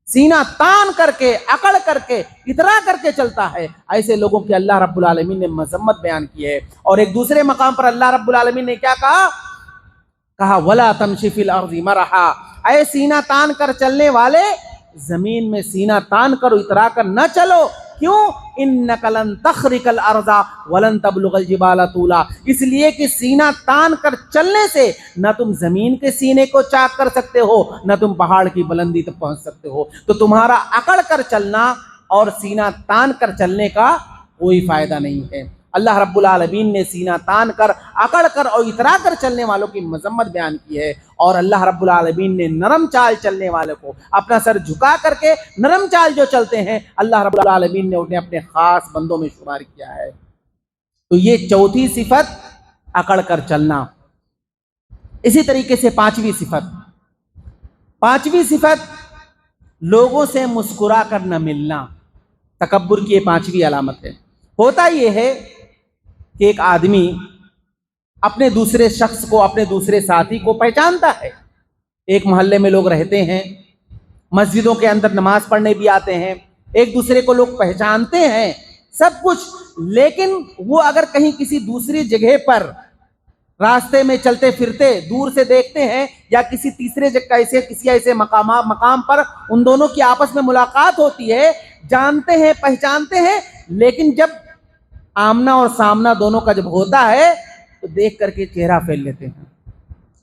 سینہ تان کر کے، اکڑ کر کے، اترا کر کے چلتا ہے۔ ایسے لوگوں کی اللہ رب العالمین نے مذمت بیان کی ہے۔ اور ایک دوسرے مقام پر اللہ رب العالمین نے کیا کہا؟ وَلَا تَمْشِ فِي الْأَرْضِ مَرَحًا، اے سینہ تان کر چلنے والے، زمین میں سینہ تان کر اترا کر نہ چلو، کیوں؟ انک لن تخرق الارض ولن تبلغ الجبال طولا، اس لیے کہ سینہ تان کر چلنے سے نہ تم زمین کے سینے کو چاک کر سکتے ہو، نہ تم پہاڑ کی بلندی تک پہنچ سکتے ہو، تو تمہارا اکڑ کر چلنا اور سینہ تان کر چلنے کا کوئی فائدہ نہیں ہے۔ اللہ رب العالمین نے سینہ تان کر، اکڑ کر اور اترا کر چلنے والوں کی مذمت بیان کی ہے، اور اللہ رب العالمین نے نرم چال چلنے والے کو، اپنا سر جھکا کر کے نرم چال جو چلتے ہیں، اللہ رب العالمین نے انہیں اپنے خاص بندوں میں شمار کیا ہے۔ تو یہ چوتھی صفت اکڑ کر چلنا۔ اسی طریقے سے پانچویں صفت لوگوں سے مسکرا کر نہ ملنا، تکبر کی یہ پانچویں علامت ہے۔ ہوتا یہ ہے کہ ایک آدمی اپنے دوسرے شخص کو، اپنے دوسرے ساتھی کو پہچانتا ہے۔ ایک محلے میں لوگ رہتے ہیں، مسجدوں کے اندر نماز پڑھنے بھی آتے ہیں، ایک دوسرے کو لوگ پہچانتے ہیں، سب کچھ، لیکن وہ اگر کہیں کسی دوسری جگہ پر راستے میں چلتے پھرتے دور سے دیکھتے ہیں، یا کسی تیسرے جگہ کسی ایسے مقام پر ان دونوں کی آپس میں ملاقات ہوتی ہے، جانتے ہیں، پہچانتے ہیں، لیکن جب آمنا اور سامنا دونوں کا جب ہوتا ہے تو دیکھ کر کے چہرہ پھیر لیتے ہیں،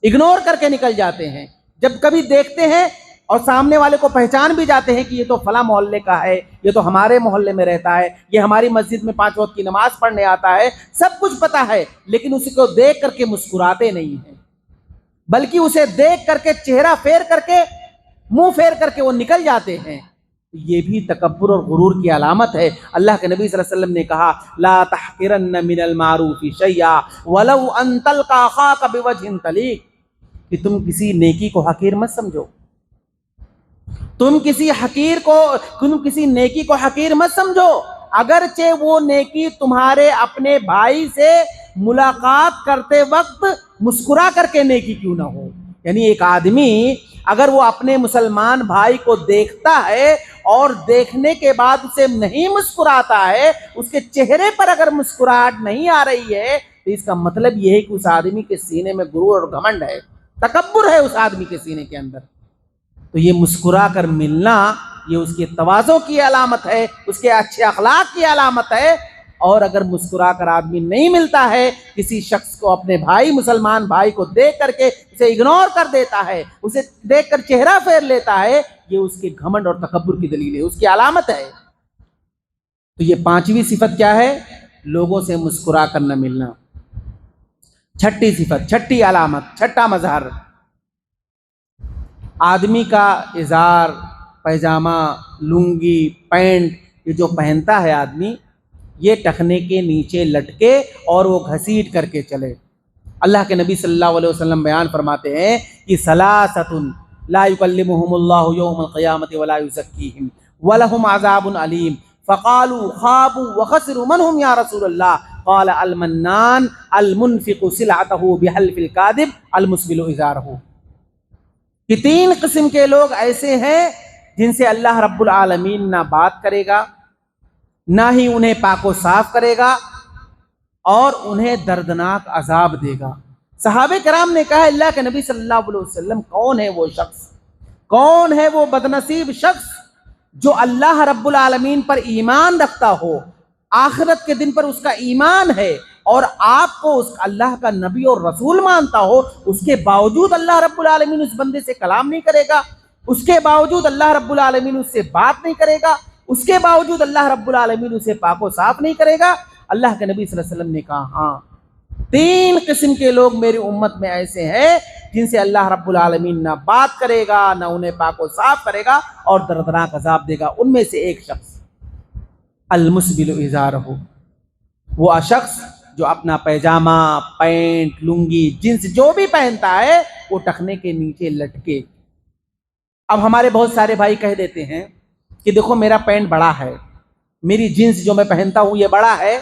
اگنور کر کے نکل جاتے ہیں۔ جب کبھی دیکھتے ہیں اور سامنے والے کو پہچان بھی جاتے ہیں کہ یہ تو فلاں محلے کا ہے، یہ تو ہمارے محلے میں رہتا ہے، یہ ہماری مسجد میں 5 وقت کی نماز پڑھنے آتا ہے، سب کچھ پتا ہے، لیکن اسی کو دیکھ کر کے مسکراتے نہیں ہیں، بلکہ اسے دیکھ کر کے چہرہ پھیر کر کے، منہ پھیر کر کے وہ نکل جاتے ہیں۔ یہ بھی تکبر اور غرور کی علامت ہے۔ اللہ کے نبی صلی اللہ علیہ وسلم نے کہا، لا تحقرن من المعروف شیئا ولو ان تلقى اخاك بوجه طلیق، کہ تم کسی نیکی کو حقیر مت سمجھو، تم کسی نیکی کو حقیر مت سمجھو، اگرچہ وہ نیکی تمہارے اپنے بھائی سے ملاقات کرتے وقت مسکرا کر کے نیکی کیوں نہ ہو۔ یعنی ایک آدمی اگر وہ اپنے مسلمان بھائی کو دیکھتا ہے اور دیکھنے کے بعد اسے نہیں مسکراتا ہے، اس کے چہرے پر اگر مسکراہٹ نہیں آ رہی ہے، تو اس کا مطلب یہ ہے کہ اس آدمی کے سینے میں غرور اور گھمنڈ ہے، تکبر ہے اس آدمی کے سینے کے اندر۔ تو یہ مسکرا کر ملنا، یہ اس کے تواضع کی علامت ہے، اس کے اچھے اخلاق کی علامت ہے۔ اور اگر مسکرا کر آدمی نہیں ملتا ہے کسی شخص کو، اپنے بھائی، مسلمان بھائی کو دیکھ کر کے اسے اگنور کر دیتا ہے، اسے دیکھ کر چہرہ پھیر لیتا ہے، یہ اس کے گھمنڈ اور تکبر کی دلیل ہے، اس کی علامت ہے۔ تو یہ پانچویں صفت کیا ہے؟ لوگوں سے مسکرا کر نہ ملنا۔ چھٹی صفت، چھٹی علامت، چھٹا مظہر، آدمی کا ازار، پیجامہ، لنگی، پینٹ، یہ جو پہنتا ہے آدمی، یہ ٹخنے کے نیچے لٹکے اور وہ گھسیٹ کر کے چلے۔ اللہ کے نبی صلی اللہ علیہ وسلم بیان فرماتے ہیں کہ ثلاثۃ لا یکلمہم اللہ یوم القیامۃ ولا یزکیہم ولہم عذاب علیم، فقالوا خابوا وخسروا من ہم یا رسول اللہ؟ قال المنان المنفق سلعتہ بحلف الکاذب المسبل ازارہ، کہ 3 قسم کے لوگ ایسے ہیں جن سے اللہ رب العالمین نہ بات کرے گا، نہ ہی انہیں پاک و صاف کرے گا، اور انہیں دردناک عذاب دے گا۔ صحابہ کرام نے کہا، اللہ کے نبی صلی اللہ علیہ وسلم، کون ہے وہ شخص، کون ہے وہ بدنصیب شخص جو اللہ رب العالمین پر ایمان رکھتا ہو، آخرت کے دن پر اس کا ایمان ہے، اور آپ کو اس اللہ کا نبی اور رسول مانتا ہو، اس کے باوجود اللہ رب العالمین اس بندے سے کلام نہیں کرے گا، اس کے باوجود اللہ رب العالمین اس سے بات نہیں کرے گا، اس کے باوجود اللہ رب العالمین اسے پاک و صاف نہیں کرے گا؟ اللہ کے نبی صلی اللہ علیہ وسلم نے کہا، ہاں 3 قسم کے لوگ میری امت میں ایسے ہیں جن سے اللہ رب العالمین نہ بات کرے گا، نہ انہیں پاک و صاف کرے گا، اور دردناک عذاب دے گا۔ ان میں سے ایک شخص المسبل ازارہ، وہ شخص جو اپنا پیجامہ، پینٹ، لنگی، جنس جو بھی پہنتا ہے وہ ٹخنے کے نیچے لٹکے۔ اب ہمارے بہت سارے بھائی کہہ دیتے ہیں کہ دیکھو میرا پینٹ بڑا ہے، میری جینس جو میں پہنتا ہوں یہ بڑا ہے،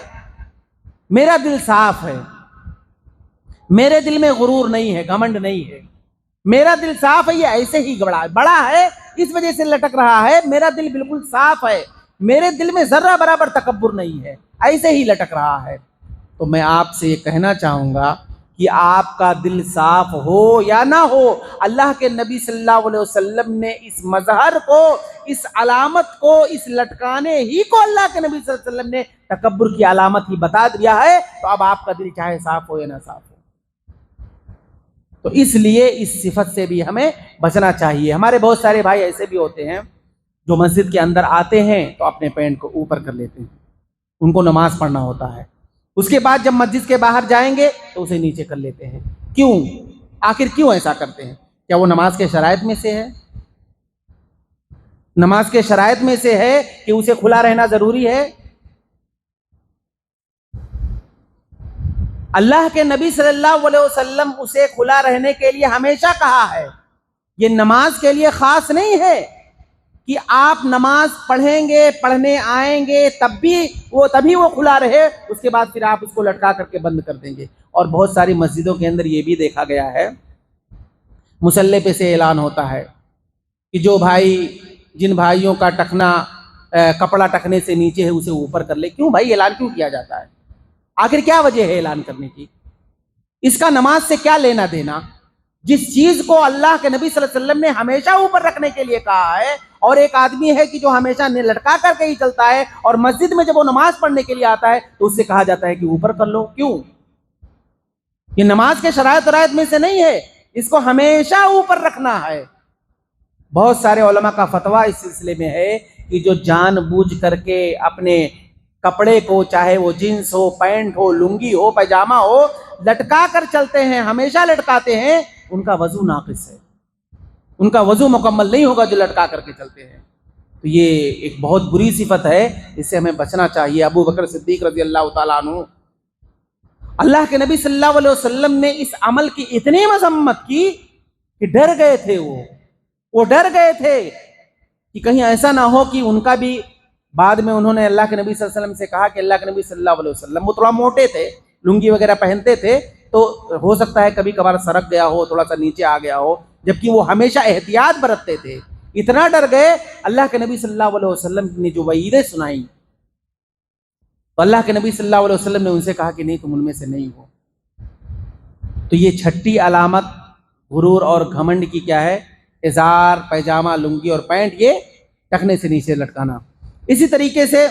میرا دل صاف ہے، میرے دل میں غرور نہیں ہے، گھمنڈ نہیں ہے، میرا دل صاف ہے، یہ ایسے ہی بڑا ہے اس وجہ سے لٹک رہا ہے، میرا دل بالکل صاف ہے، میرے دل میں ذرہ برابر تکبر نہیں ہے، ایسے ہی لٹک رہا ہے۔ تو میں آپ سے یہ کہنا چاہوں گا کہ آپ کا دل صاف ہو یا نہ ہو، اللہ کے نبی صلی اللہ علیہ وسلم نے اس مظہر کو، اس علامت کو، اس لٹکانے ہی کو اللہ کے نبی صلی اللہ علیہ وسلم نے تکبر کی علامت ہی بتا دیا ہے، تو اب آپ کا دل چاہے صاف ہو یا نہ صاف ہو۔ تو اس لیے اس صفت سے بھی ہمیں بچنا چاہیے۔ ہمارے بہت سارے بھائی ایسے بھی ہوتے ہیں جو مسجد کے اندر آتے ہیں تو اپنے پینٹ کو اوپر کر لیتے ہیں، ان کو نماز پڑھنا ہوتا ہے، اس کے بعد جب مسجد کے باہر جائیں گے تو اسے نیچے کر لیتے ہیں۔ کیوں؟ آخر کیوں ایسا کرتے ہیں؟ کیا وہ نماز کے شرائط میں سے ہے؟ نماز کے شرائط میں سے ہے کہ اسے کھلا رہنا ضروری ہے؟ اللہ کے نبی صلی اللہ علیہ وسلم اسے کھلا رہنے کے لیے ہمیشہ کہا ہے، یہ نماز کے لیے خاص نہیں ہے کہ آپ نماز پڑھیں گے، پڑھنے آئیں گے تبھی وہ کھلا رہے، اس کے بعد پھر آپ اس کو لٹکا کر کے بند کر دیں گے۔ اور بہت ساری مسجدوں کے اندر یہ بھی دیکھا گیا ہے، مصلی پہ سے اعلان ہوتا ہے کہ جو بھائی، جن بھائیوں کا ٹکنا کپڑا ٹکنے سے نیچے ہے اسے اوپر کر لے۔ کیوں بھائی اعلان کیوں کیا جاتا ہے؟ آخر کیا وجہ ہے اعلان کرنے کی؟ اس کا نماز سے کیا لینا دینا؟ جس چیز کو اللہ کے نبی صلی اللہ علیہ وسلم نے ہمیشہ اوپر رکھنے کے لیے کہا ہے، اور ایک آدمی ہے کہ جو ہمیشہ لٹکا کر کے ہی چلتا ہے، اور مسجد میں جب وہ نماز پڑھنے کے لیے آتا ہے تو اس سے کہا جاتا ہے کہ اوپر کر لو۔ کیوں؟ یہ نماز کے شرائط ورائط میں سے نہیں ہے، اس کو ہمیشہ اوپر رکھنا ہے۔ بہت سارے علماء کا فتویٰ اس سلسلے میں ہے کہ جو جان بوجھ کر کے اپنے کپڑے کو، چاہے وہ جینس ہو، پینٹ ہو، لنگی ہو، پیجامہ ہو، لٹکا کر چلتے ہیں، ہمیشہ لٹکاتے ہیں، ان کا وضو ناقص ہے، ان کا وضو مکمل نہیں ہوگا جو لٹکا کر کے چلتے ہیں۔ تو یہ ایک بہت بری صفت ہے، اس سے ہمیں بچنا چاہیے۔ ابو بکر صدیق رضی اللہ تعالیٰ عنہ، اللہ کے نبی صلی اللہ علیہ وسلم نے اس عمل کی اتنی مذمت کی کہ ڈر گئے تھے، وہ ڈر گئے تھے کہ کہیں ایسا نہ ہو کہ ان کا بھی۔ بعد میں انہوں نے اللہ کے نبی صلی اللہ علیہ وسلم سے کہا کہ اللہ کے نبی صلی اللہ علیہ وسلم، وہ تھوڑا موٹے تھے، لنگی وغیرہ پہنتے تھے، تو ہو سکتا ہے کبھی کبھار سرک گیا ہو، تھوڑا سا نیچے آ گیا ہو، جبکہ وہ ہمیشہ احتیاط برتتے تھے۔ اتنا ڈر گئے، اللہ کے نبی صلی اللہ علیہ وسلم نے جو وعیدیں سنائیں تو اللہ کے نبی صلی اللہ علیہ وسلم نے ان سے کہا کہ نہیں، تم ان میں سے نہیں ہو۔ تو یہ چھٹی علامت غرور اور گھمنڈ کی کیا ہے؟ ازار، پیجامہ، لنگی اور پینٹ، یہ ٹکنے سے نیچے لٹکانا۔ اسی طریقے سے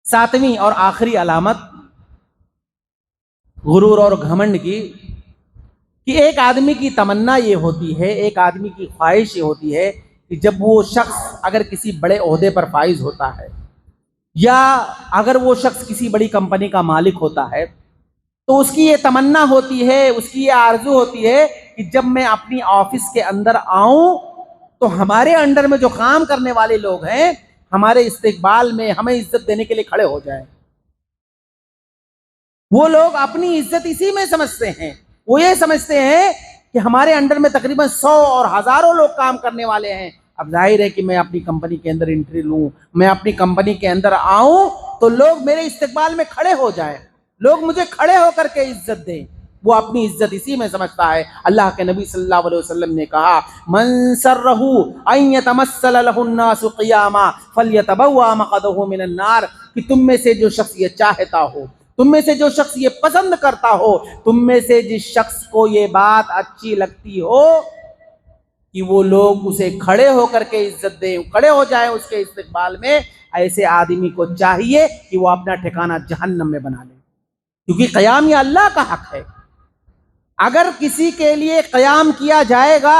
ساتویں اور آخری علامت غرور اور گھمنڈ کی، کہ ایک آدمی کی تمنا یہ ہوتی ہے، ایک آدمی کی خواہش یہ ہوتی ہے کہ جب وہ شخص اگر کسی بڑے عہدے پر فائز ہوتا ہے، یا اگر وہ شخص کسی بڑی کمپنی کا مالک ہوتا ہے، تو اس کی یہ تمنا ہوتی ہے، اس کی یہ آرزو ہوتی ہے کہ جب میں اپنی آفس کے اندر آؤں تو ہمارے انڈر میں جو کام کرنے والے لوگ ہیں، ہمارے استقبال میں ہمیں عزت دینے کے لیے کھڑے ہو جائیں۔ وہ لوگ اپنی عزت اسی میں سمجھتے ہیں، وہ یہ سمجھتے ہیں کہ ہمارے انڈر میں تقریباً 100 اور ہزاروں لوگ کام کرنے والے ہیں، اب ظاہر ہے کہ میں اپنی کمپنی کے اندر انٹری لوں، میں اپنی کمپنی کے اندر آؤں تو لوگ میرے استقبال میں کھڑے ہو جائیں، لوگ مجھے کھڑے ہو کر کے عزت دیں۔ وہ اپنی عزت اسی میں سمجھتا ہے۔ اللہ کے نبی صلی اللہ علیہ وسلم نے کہا، من سرہ ان یتمثل لہ الناس قیاما فلیتبوأ مقعدہ من النار، کہ تم میں سے جو شخص یہ چاہتا ہو، تم میں سے جو شخص یہ پسند کرتا ہو، تم میں سے جس شخص کو یہ بات اچھی لگتی ہو کہ وہ لوگ اسے کھڑے ہو کر کے عزت دیں، کھڑے ہو جائیں اس کے استقبال میں، ایسے آدمی کو چاہیے کہ وہ اپنا ٹھکانہ جہنم میں بنا لے، کیونکہ قیام یہ اللہ کا حق ہے۔ اگر کسی کے لیے قیام کیا جائے گا،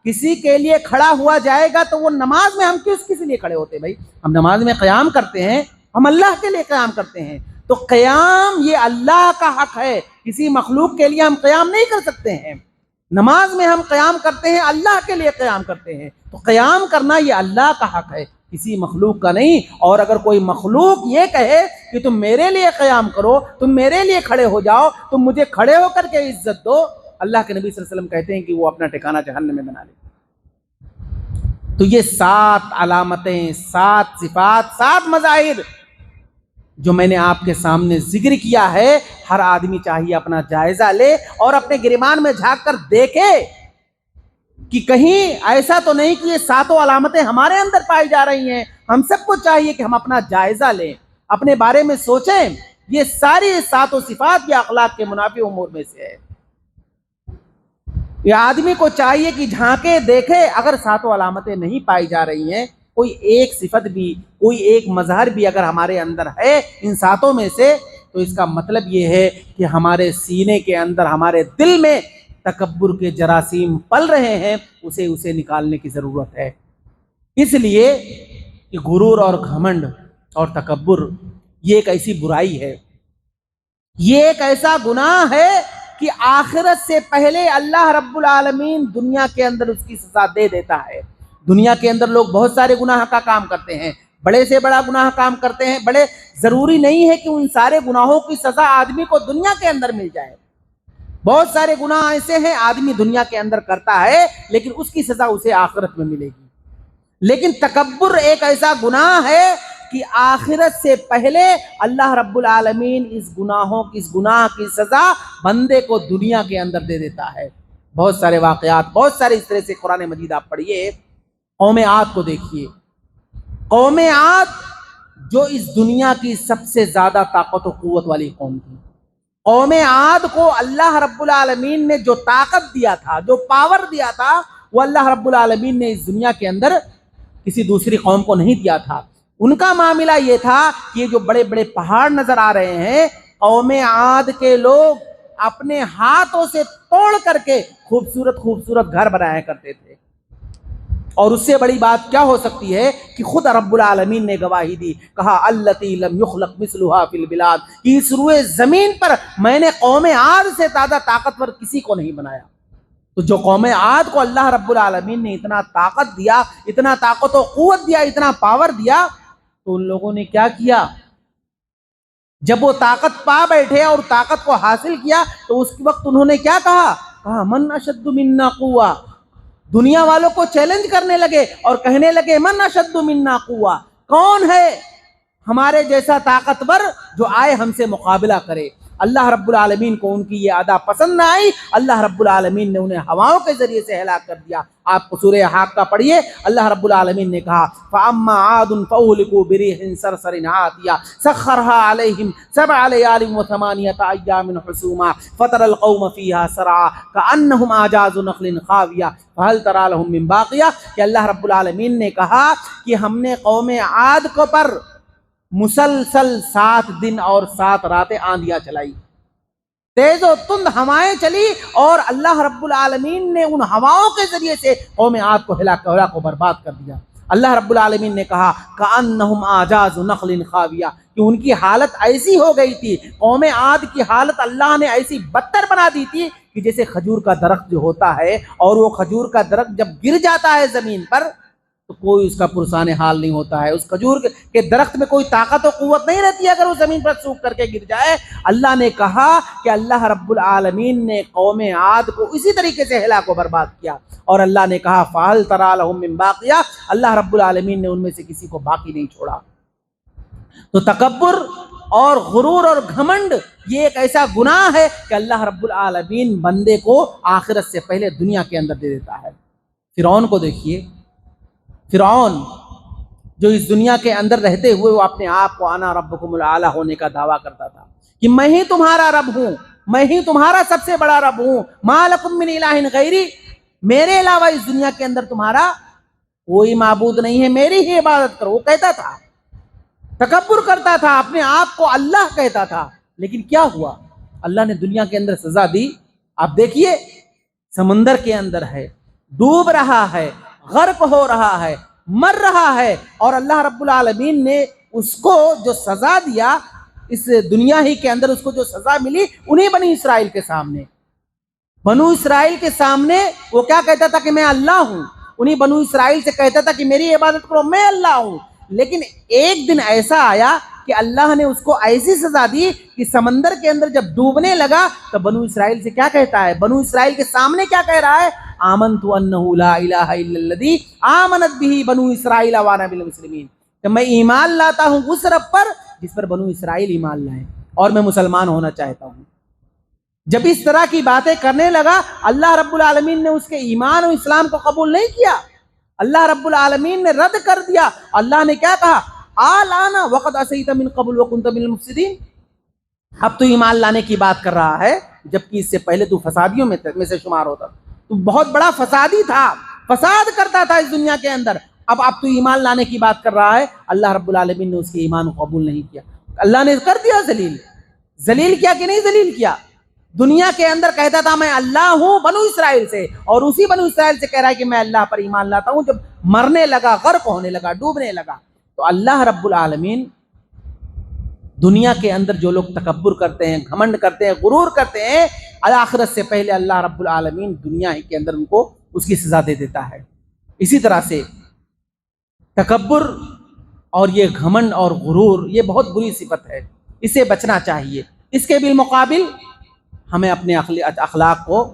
کسی کے لیے کھڑا ہوا جائے گا، تو وہ نماز میں ہم کس لیے کھڑے ہوتے ہیں بھائی؟ ہم نماز میں قیام کرتے ہیں، ہم اللہ کے لیے قیام کرتے ہیں، تو قیام یہ اللہ کا حق ہے، کسی مخلوق کے لیے ہم قیام نہیں کر سکتے ہیں۔ نماز میں ہم قیام کرتے ہیں، اللہ کے لیے قیام کرتے ہیں، تو قیام کرنا یہ اللہ کا حق ہے، کسی مخلوق کا نہیں۔ اور اگر کوئی مخلوق یہ کہے کہ تم میرے لیے قیام کرو، تم میرے لیے کھڑے ہو جاؤ، تم مجھے کھڑے ہو کر کے عزت دو، اللہ کے نبی صلی اللہ علیہ وسلم کہتے ہیں کہ وہ اپنا ٹھکانہ جہنم میں بنا لے۔ تو یہ 7 علامتیں، 7 صفات، 7 مظاہر جو میں نے آپ کے سامنے ذکر کیا ہے، ہر آدمی چاہیے اپنا جائزہ لے اور اپنے گریبان میں جھانک کر دیکھے کہ کہیں ایسا تو نہیں کہ یہ 7 علامتیں ہمارے اندر پائی جا رہی ہیں۔ ہم سب کو چاہیے کہ ہم اپنا جائزہ لیں، اپنے بارے میں سوچیں یہ ساری ساتوں صفات یا اخلاق کے منافی امور میں سے ہے۔ یہ آدمی کو چاہیے کہ جھانکے دیکھے، اگر ساتوں علامتیں نہیں پائی جا رہی ہیں، کوئی ایک صفت بھی، کوئی ایک مظہر بھی اگر ہمارے اندر ہے ان ساتوں میں سے، تو اس کا مطلب یہ ہے کہ ہمارے سینے کے اندر، ہمارے دل میں تکبر کے جراثیم پل رہے ہیں، اسے نکالنے کی ضرورت ہے۔ اس لیے کہ غرور اور گھمنڈ اور تکبر یہ ایک ایسی برائی ہے، یہ ایک ایسا گناہ ہے کہ آخرت سے پہلے اللہ رب العالمین دنیا کے اندر اس کی سزا دے دیتا ہے۔ دنیا کے اندر لوگ بہت سارے گناہ کا کام کرتے ہیں، بڑے سے بڑا گناہ کام کرتے ہیں، بڑے ضروری نہیں ہے کہ ان سارے گناہوں کی سزا آدمی کو دنیا کے اندر مل جائے۔ بہت سارے گناہ ایسے ہیں آدمی دنیا کے اندر کرتا ہے لیکن اس کی سزا اسے آخرت میں ملے گی۔ لیکن تکبر ایک ایسا گناہ ہے کہ آخرت سے پہلے اللہ رب العالمین اس گناہ کی سزا بندے کو دنیا کے اندر دے دیتا ہے۔ بہت سارے واقعات، بہت سارے اس طرح سے قرآن مجید آپ پڑھیے۔ قوم عاد کو دیکھیے، قوم عاد جو اس دنیا کی سب سے زیادہ طاقت و قوت والی قوم تھی، قوم عاد کو اللہ رب العالمین نے جو طاقت دیا تھا، جو پاور دیا تھا، وہ اللہ رب العالمین نے اس دنیا کے اندر کسی دوسری قوم کو نہیں دیا تھا۔ ان کا معاملہ یہ تھا کہ یہ جو بڑے بڑے پہاڑ نظر آ رہے ہیں، قوم عاد کے لوگ اپنے ہاتھوں سے توڑ کر کے خوبصورت خوبصورت گھر بنایا کرتے تھے۔ اور اس سے بڑی بات کیا ہو سکتی ہے کہ خود رب العالمین نے گواہی دی، کہا التی لم یخلق مثلها فی البلاد، کہ اس روئے زمین پر میں نے قوم عاد سے زیادہ طاقتور کسی کو نہیں بنایا۔ تو جو قوم عاد کو اللہ رب العالمین نے اتنا طاقت دیا، اتنا طاقت و قوت دیا، اتنا پاور دیا، تو ان لوگوں نے کیا کیا؟ جب وہ طاقت پا بیٹھے اور طاقت کو حاصل کیا تو اس وقت انہوں نے کیا کہا من اشد منا قوہ، دنیا والوں کو چیلنج کرنے لگے اور کہنے لگے من اشد منا قوہ، کون ہے ہمارے جیسا طاقتور جو آئے ہم سے مقابلہ کرے۔ اللہ رب العالمین کو ان کی یہ ادا پسند نہ آئی، اللہ رب العالمین نے انہیں ہواؤں کے ذریعے سے ہلاک کر دیا۔ آپ کو سورہ حاقہ پڑھیے، اللہ رب العالمین نے کہا فَأَمَّا عَادٌ فَأُهْلِكُوا بِرِيحٍ صَرْصَرٍ عَاتِيَةٍ سَخَّرَهَا عَلَيْهِمْ 7 لَيَالٍ و8 أَيَّامٍ حُسُومًا فَتَرَى الْقَوْمَ فِيهَا سَرْعَىٰ كَأَنَّهُمْ أَعْجَازُ نَخْلٍ خَاوِيَةٍ فَهَلْ تَرَىٰ لَهُم مِّن بَاقِيَةٍ، کہ اللہ رب العالمین نے کہا کہ ہم نے قوم عاد کو پر مسلسل 7 دن اور 7 راتیں آندیاں چلائی، تیز و تند ہوائیں چلی، اور اللہ رب العالمین نے ان ہواؤں کے ذریعے سے قوم عاد کو ہلاک و برباد کر دیا۔ اللہ رب العالمین نے کہا کأنہم اعجاز نخل خاویہ، کہ ان کی حالت ایسی ہو گئی تھی، قوم عاد کی حالت اللہ نے ایسی بدتر بنا دی تھی کہ جیسے کھجور کا درخت جو ہوتا ہے، اور وہ کھجور کا درخت جب گر جاتا ہے زمین پر تو کوئی اس کا پرسان حال نہیں ہوتا ہے، اس کھجور کے درخت میں کوئی طاقت و قوت نہیں رہتی اگر وہ زمین پر سوکھ کر کے گر جائے۔ اللہ نے کہا کہ اللہ رب العالمین نے قوم عاد کو اسی طریقے سے ہلاک و برباد کیا، اور اللہ نے کہا فَهَلْ تَرَىٰ لَهُم مِّن بَاقِيَةٍ، اللہ رب العالمین نے ان میں سے کسی کو باقی نہیں چھوڑا۔ تو تکبر اور غرور اور گھمنڈ یہ ایک ایسا گناہ ہے کہ اللہ رب العالمین بندے کو آخرت سے پہلے دنیا کے اندر دے دیتا ہے۔ فرعون کو دیکھیے، فرعون جو اس دنیا کے اندر رہتے ہوئے وہ اپنے آپ کو انا ربکم الاعلی ہونے کا دعویٰ کرتا تھا کہ میں ہی تمہارا رب ہوں، میں ہی تمہارا سب سے بڑا رب ہوں، ما لکم من الہ غیری، میرے علاوہ اس دنیا کے اندر تمہارا کوئی معبود نہیں ہے، میری ہی عبادت کرو۔ وہ کہتا تھا، تکبر کرتا تھا، اپنے آپ کو اللہ کہتا تھا۔ لیکن کیا ہوا؟ اللہ نے دنیا کے اندر سزا دی۔ آپ دیکھیے سمندر کے اندر ہے، ڈوب رہا ہے، غرق ہو رہا ہے، مر رہا ہے، اور اللہ رب العالمین نے اس کو جو سزا دیا، اس دنیا ہی کے اندر اس کو جو سزا ملی، انہیں بنی اسرائیل کے سامنے، بنو اسرائیل کے سامنے وہ کیا کہتا تھا کہ میں اللہ ہوں، انہیں بنو اسرائیل سے کہتا تھا کہ میری عبادت کرو، میں اللہ ہوں۔ لیکن ایک دن ایسا آیا کہ اللہ نے اس کو ایسی سزا دی کہ سمندر کے اندر جب ڈوبنے لگا تو بنو اسرائیل سے کیا کہتا ہے؟ بنو اسرائیل کے سامنے کیا کہہ رہا ہے؟ آمنت انہ لا الہ الا الذی آمنت بہ بنو اسرائیل وانا من المسلمین، کہ میں ایمان لاتا ہوں اس رب پر جس پر بنو اسرائیل ایمان لائے، اور میں مسلمان ہونا چاہتا ہوں۔ جب اس طرح کی باتیں کرنے لگا، اللہ رب العالمین نے اس کے ایمان و اسلام کو قبول نہیں کیا، اللہ رب العالمین نے رد کر دیا۔ اللہ نے کیا کہا؟ آلآن وقد عصیت من قبل وکنت من المفسدین، اب تو ایمان لانے کی بات کر رہا ہے، جبکہ اس سے پہلے تو فسادیوں میں سے شمار ہوتا، تو بہت بڑا فسادی تھا، فساد کرتا تھا اس دنیا کے اندر۔ اب تو ایمان لانے کی بات کر رہا ہے، اللہ رب العالمین نے اس کے ایمان کو قبول نہیں کیا، اللہ نے کر دیا ذلیل۔ ذلیل کیا کہ نہیں ذلیل کیا؟ دنیا کے اندر کہتا تھا میں اللہ ہوں بنو اسرائیل سے، اور اسی بنو اسرائیل سے کہہ رہا ہے کہ میں اللہ پر ایمان لاتا ہوں۔ جب مرنے لگا، غرق ہونے لگا، ڈوبنے لگا، تو اللہ رب العالمین دنیا کے اندر جو لوگ تکبر کرتے ہیں، گھمنڈ کرتے ہیں، غرور کرتے ہیں، آخرت سے پہلے اللہ رب العالمین دنیا ہی کے اندر ان کو اس کی سزا دے دیتا ہے۔ اسی طرح سے تکبر اور یہ گھمنڈ اور غرور یہ بہت بری صفت ہے، اسے بچنا چاہیے۔ اس کے بالمقابل ہمیں اپنے اخلاق کو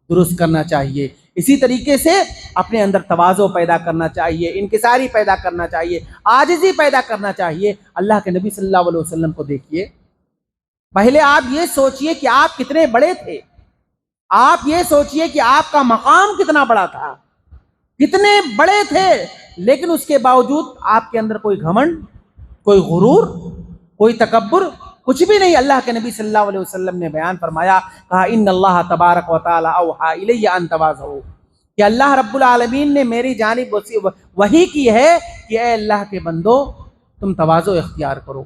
درست کرنا چاہیے، اسی طریقے سے اپنے اندر تواضع پیدا کرنا چاہیے، انکساری پیدا کرنا چاہیے، عاجزی پیدا کرنا چاہیے۔ اللہ کے نبی صلی اللہ علیہ وسلم کو دیکھیے، پہلے آپ یہ سوچئے کہ آپ کتنے بڑے تھے، آپ یہ سوچئے کہ آپ کا مقام کتنا بڑا تھا، کتنے بڑے تھے، لیکن اس کے باوجود آپ کے اندر کوئی گھمنڈ، کوئی غرور، کوئی تکبر، کچھ بھی نہیں۔ اللہ کے نبی صلی اللہ علیہ وسلم نے بیان فرمایا، کہا ان اللہ تبارک و تعالی اوحی الی ان تواضعوا، کہ اللہ رب العالمین نے میری جانب وحی کی ہے کہ اے اللہ کے بندو تم تواضع اختیار کرو،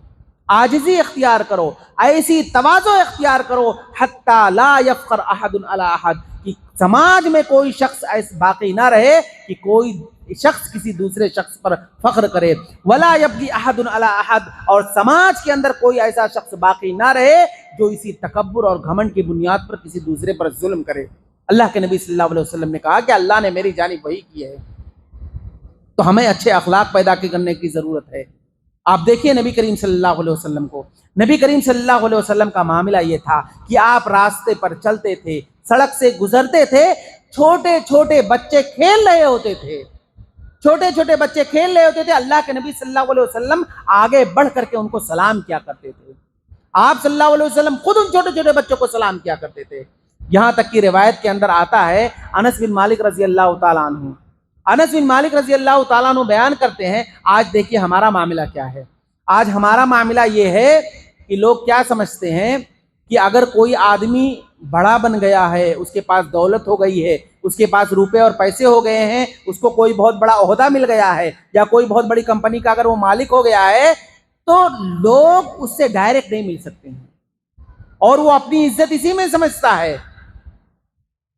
عاجزی اختیار کرو، ایسی تواضع اختیار کرو حتی لا یفخر احد علی احد، کہ سماج میں کوئی شخص ایسا باقی نہ رہے کہ کوئی شخص کسی دوسرے شخص پر فخر کرے، ولا یبغی احد علی احد، اور سماج کے اندر کوئی ایسا شخص باقی نہ رہے جو اسی تکبر اور گھمنڈ کی بنیاد پر کسی دوسرے پر ظلم کرے۔ اللہ کے نبی صلی اللہ علیہ وسلم نے کہا کہ اللہ نے میری جانب وحی کی ہے، تو ہمیں اچھے اخلاق پیدا کرنے کی ضرورت ہے۔ آپ دیکھیے نبی کریم صلی اللہ علیہ وسلم کو، نبی کریم صلی اللہ علیہ وسلم کا معاملہ یہ تھا کہ آپ راستے پر چلتے تھے، سڑک سے گزرتے تھے، چھوٹے چھوٹے بچے کھیل رہے ہوتے تھے، چھوٹے چھوٹے بچے کھیل رہے ہوتے تھے، اللہ کے نبی صلی اللہ علیہ وسلم آگے بڑھ کر کے ان کو سلام کیا کرتے تھے، آپ صلی اللہ علیہ وسلم خود ان چھوٹے چھوٹے بچوں کو سلام کیا کرتے تھے۔ یہاں تک کہ روایت کے اندر آتا ہے، انس بن مالک رضی اللہ تعالیٰ عنہ، انس بن مالک رضی اللہ تعالیٰ عنہ بیان کرتے ہیں، آج دیکھیے ہمارا معاملہ کیا ہے۔ آج ہمارا معاملہ یہ ہے کہ لوگ کیا سمجھتے ہیں کہ اگر کوئی آدمی بڑا بن گیا ہے، اس کے پاس دولت ہو گئی ہے، اس کے پاس روپے اور پیسے ہو گئے ہیں، اس کو کوئی بہت بڑا عہدہ مل گیا ہے، یا کوئی بہت بڑی کمپنی کا اگر وہ مالک ہو گیا ہے، تو لوگ اس سے ڈائریکٹ نہیں مل سکتے ہیں، اور وہ اپنی عزت اسی میں سمجھتا ہے۔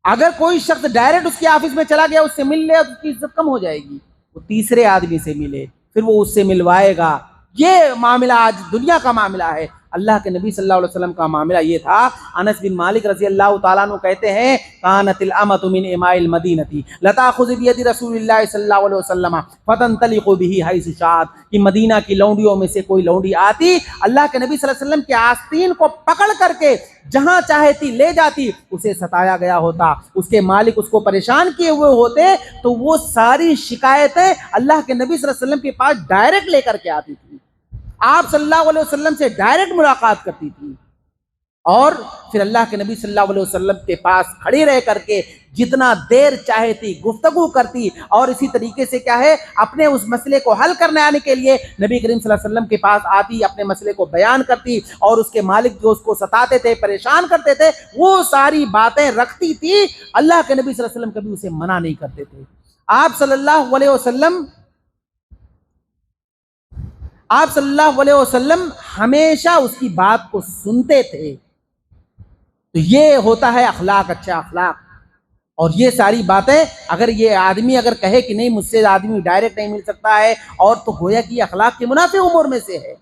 اگر کوئی شخص ڈائریکٹ اس کے آفس میں چلا گیا، اس سے مل لے، اس کی عزت کم ہو جائے گی، وہ تیسرے آدمی سے ملے، پھر وہ اس سے ملوائے گا۔ یہ معاملہ آج دنیا کا معاملہ ہے۔ اللہ کے نبی صلی اللہ علیہ وسلم کا معاملہ یہ تھا۔ انس بن مالک رضی اللہ تعالیٰ عنہ کہتے ہیں، کانت الامۃ من اماء المدینۃ لتاخذ بید رسول اللہ صلی اللہ علیہ وسلم فتنطلق به حیث شاءت، کہ مدینہ کی لونڈیوں میں سے کوئی لونڈی آتی، اللہ کے نبی صلی اللہ علیہ وسلم کے آستین کو پکڑ کر کے جہاں چاہتی لے جاتی، اسے ستایا گیا ہوتا، اس کے مالک اس کو پریشان کیے ہوئے ہوتے، تو وہ ساری شکایتیں اللہ کے نبی صلی اللہ علیہ وسلم کے پاس ڈائریکٹ لے کر کے آتی تھی، آپ صلی اللہ علیہ وسلم سے ڈائریکٹ ملاقات کرتی تھی، اور پھر اللہ کے نبی صلی اللہ علیہ وسلم کے پاس کھڑی رہ کر کے جتنا دیر چاہتی گفتگو کرتی، اور اسی طریقے سے کیا ہے، اپنے اس مسئلے کو حل کرنے آنے کے لیے نبی کریم صلی اللہ علیہ وسلم کے پاس آتی، اپنے مسئلے کو بیان کرتی، اور اس کے مالک جو اس کو ستاتے تھے، پریشان کرتے تھے، وہ ساری باتیں رکھتی تھی۔ اللہ کے نبی صلی اللہ علیہ وسلم کبھی اسے منع نہیں کرتے تھے۔ آپ صلی اللہ علیہ وسلم ہمیشہ اس کی بات کو سنتے تھے۔ تو یہ ہوتا ہے اخلاق، اچھا اخلاق۔ اور یہ ساری باتیں اگر یہ آدمی اگر کہے کہ نہیں مجھ سے آدمی ڈائریکٹ نہیں مل سکتا ہے، اور تو گویا کہ اخلاق کے منافی امور میں سے ہے۔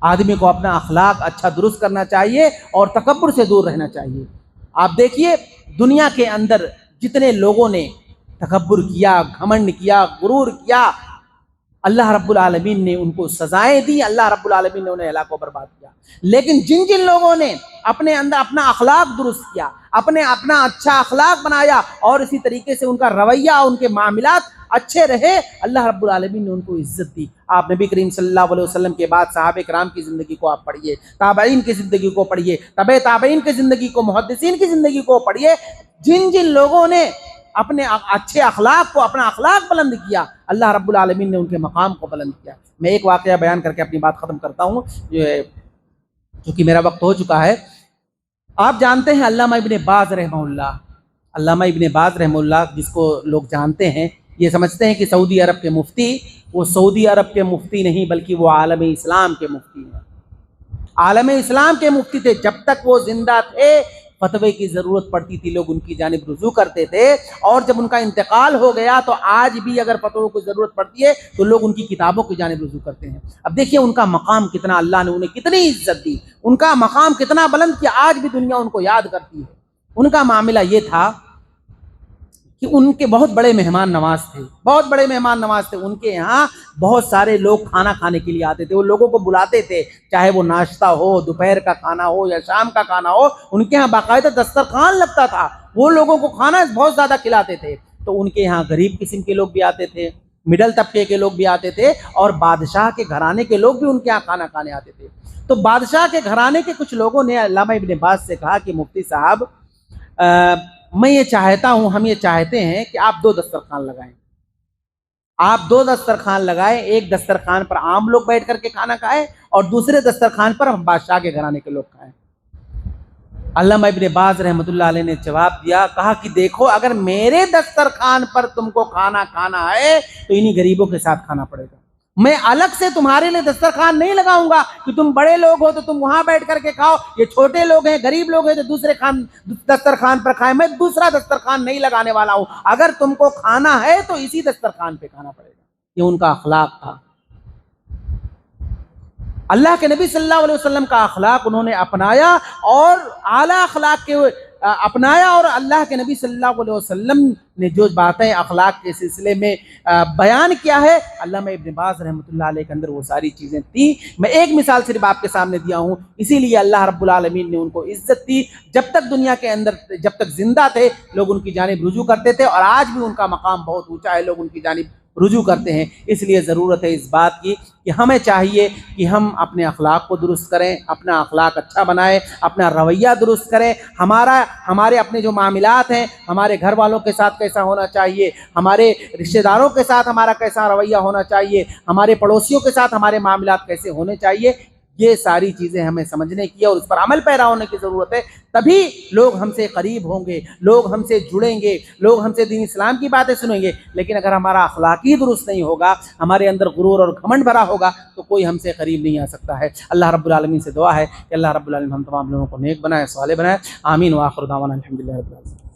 آدمی کو اپنا اخلاق اچھا درست کرنا چاہیے، اور تکبر سے دور رہنا چاہیے۔ آپ دیکھیے دنیا کے اندر جتنے لوگوں نے تکبر کیا، گھمنڈ کیا، غرور کیا، اللہ رب العالمین نے ان کو سزائیں دی، اللہ رب العالمین نے انہیں ہلاک و برباد کیا۔ لیکن جن لوگوں نے اپنے اندر اپنا اخلاق درست کیا، اپنا اچھا اخلاق بنایا، اور اسی طریقے سے ان کا رویہ، ان کے معاملات اچھے رہے، اللہ رب العالمین نے ان کو عزت دی۔ آپ نبی کریم صلی اللہ علیہ وسلم کے بعد صحابہ کرام کی زندگی کو آپ پڑھیے، تابعین کی زندگی کو پڑھیے، تبع تابعین کی زندگی کو، محدثین کی زندگی کو پڑھیے۔ جن لوگوں نے اپنے اچھے اخلاق کو، اپنا اخلاق بلند کیا، اللہ رب العالمین نے ان کے مقام کو بلند کیا۔ میں ایک واقعہ بیان کر کے اپنی بات ختم کرتا ہوں۔ جو ہے چونکہ میرا وقت ہو چکا ہے، آپ جانتے ہیں علامہ ابن باز رحمہ اللہ، علامہ ابن باز رحمہ اللہ جس کو لوگ جانتے ہیں، یہ سمجھتے ہیں کہ سعودی عرب کے مفتی، وہ سعودی عرب کے مفتی نہیں بلکہ وہ عالم اسلام کے مفتی ہیں، عالم اسلام کے مفتی تھے۔ جب تک وہ زندہ تھے فتوے کی ضرورت پڑتی تھی لوگ ان کی جانب رجوع کرتے تھے، اور جب ان کا انتقال ہو گیا تو آج بھی اگر فتووں کی ضرورت پڑتی ہے تو لوگ ان کی کتابوں کی جانب رجوع کرتے ہیں۔ اب دیکھیے ان کا مقام کتنا، اللہ نے انہیں کتنی عزت دی، ان کا مقام کتنا بلند کہ آج بھی دنیا ان کو یاد کرتی ہے۔ ان کا معاملہ یہ تھا کہ ان کے بہت بڑے مہمان نواز تھے، بہت بڑے مہمان نواز تھے، ان کے یہاں بہت سارے لوگ کھانا کھانے کے لیے آتے تھے، وہ لوگوں کو بلاتے تھے، چاہے وہ ناشتہ ہو، دوپہر کا کھانا ہو یا شام کا کھانا ہو، ان کے یہاں باقاعدہ دسترخوان لگتا تھا، وہ لوگوں کو کھانا بہت زیادہ کھلاتے تھے۔ تو ان کے یہاں غریب قسم کے لوگ بھی آتے تھے، مڈل طبقے کے لوگ بھی آتے تھے، اور بادشاہ کے گھرانے کے لوگ بھی ان کے یہاں کھانا کھانے آتے تھے۔ تو بادشاہ کے گھرانے کے کچھ لوگوں نے علامہ ابن باز سے کہا کہ مفتی صاحب میں یہ چاہتا ہوں، ہم یہ چاہتے ہیں کہ آپ 2 دسترخوان لگائیں، آپ 2 دسترخوان لگائیں، ایک دسترخوان پر عام لوگ بیٹھ کر کے کھانا کھائیں اور دوسرے دسترخوان پر ہم بادشاہ کے گھرانے کے لوگ کھائیں۔ علامہ ابن باز رحمۃ اللہ علیہ نے جواب دیا، کہا کہ دیکھو اگر میرے دسترخوان پر تم کو کھانا کھانا ہے تو انہی غریبوں کے ساتھ کھانا پڑے گا، میں الگ سے تمہارے لیے دسترخوان نہیں لگاؤں گا کہ تم بڑے لوگ ہو تو تم وہاں بیٹھ کر کے کھاؤ، یہ چھوٹے لوگ ہیں، غریب لوگ ہیں تو دوسرے دسترخوان پر کھائیں، میں دوسرا دسترخوان نہیں لگانے والا ہوں، اگر تم کو کھانا ہے تو اسی دسترخوان پہ کھانا پڑے گا۔ یہ ان کا اخلاق تھا، اللہ کے نبی صلی اللہ علیہ وسلم کا اخلاق انہوں نے اپنایا، اور اعلیٰ اخلاق کے اپنایا، اور اللہ کے نبی صلی اللہ علیہ وسلم نے جو باتیں اخلاق کے سلسلے میں بیان کیا ہے، علامہ ابن باز رحمۃ اللہ علیہ کے اندر وہ ساری چیزیں تھیں۔ میں ایک مثال صرف آپ کے سامنے دیا ہوں، اسی لیے اللہ رب العالمین نے ان کو عزت دی، جب تک دنیا کے اندر، جب تک زندہ تھے لوگ ان کی جانب رجوع کرتے تھے، اور آج بھی ان کا مقام بہت اونچا ہے، لوگ ان کی جانب رجوع کرتے ہیں۔ اس لیے ضرورت ہے اس بات کی کہ ہمیں چاہیے کہ ہم اپنے اخلاق کو درست کریں، اپنا اخلاق اچھا بنائیں، اپنا رویہ درست کریں، ہمارے اپنے جو معاملات ہیں، ہمارے گھر والوں کے ساتھ کیسا ہونا چاہیے، ہمارے رشتہ داروں کے ساتھ ہمارا کیسا رویہ ہونا چاہیے، ہمارے پڑوسیوں کے ساتھ ہمارے معاملات کیسے ہونے چاہیے، یہ ساری چیزیں ہمیں سمجھنے کی اور اس پر عمل پیرا ہونے کی ضرورت ہے۔ تبھی لوگ ہم سے قریب ہوں گے، لوگ ہم سے جڑیں گے، لوگ ہم سے دین اسلام کی باتیں سنیں گے۔ لیکن اگر ہمارا اخلاقی درست نہیں ہوگا، ہمارے اندر غرور اور گھمنڈ بھرا ہوگا، تو کوئی ہم سے قریب نہیں آ سکتا ہے۔ اللہ رب العالمین سے دعا ہے کہ اللہ رب العالمین ہم تمام لوگوں کو نیک بنائے، صالح بنائے۔ آمین، وآخر دعوانا الحمدللہ رب العالمین۔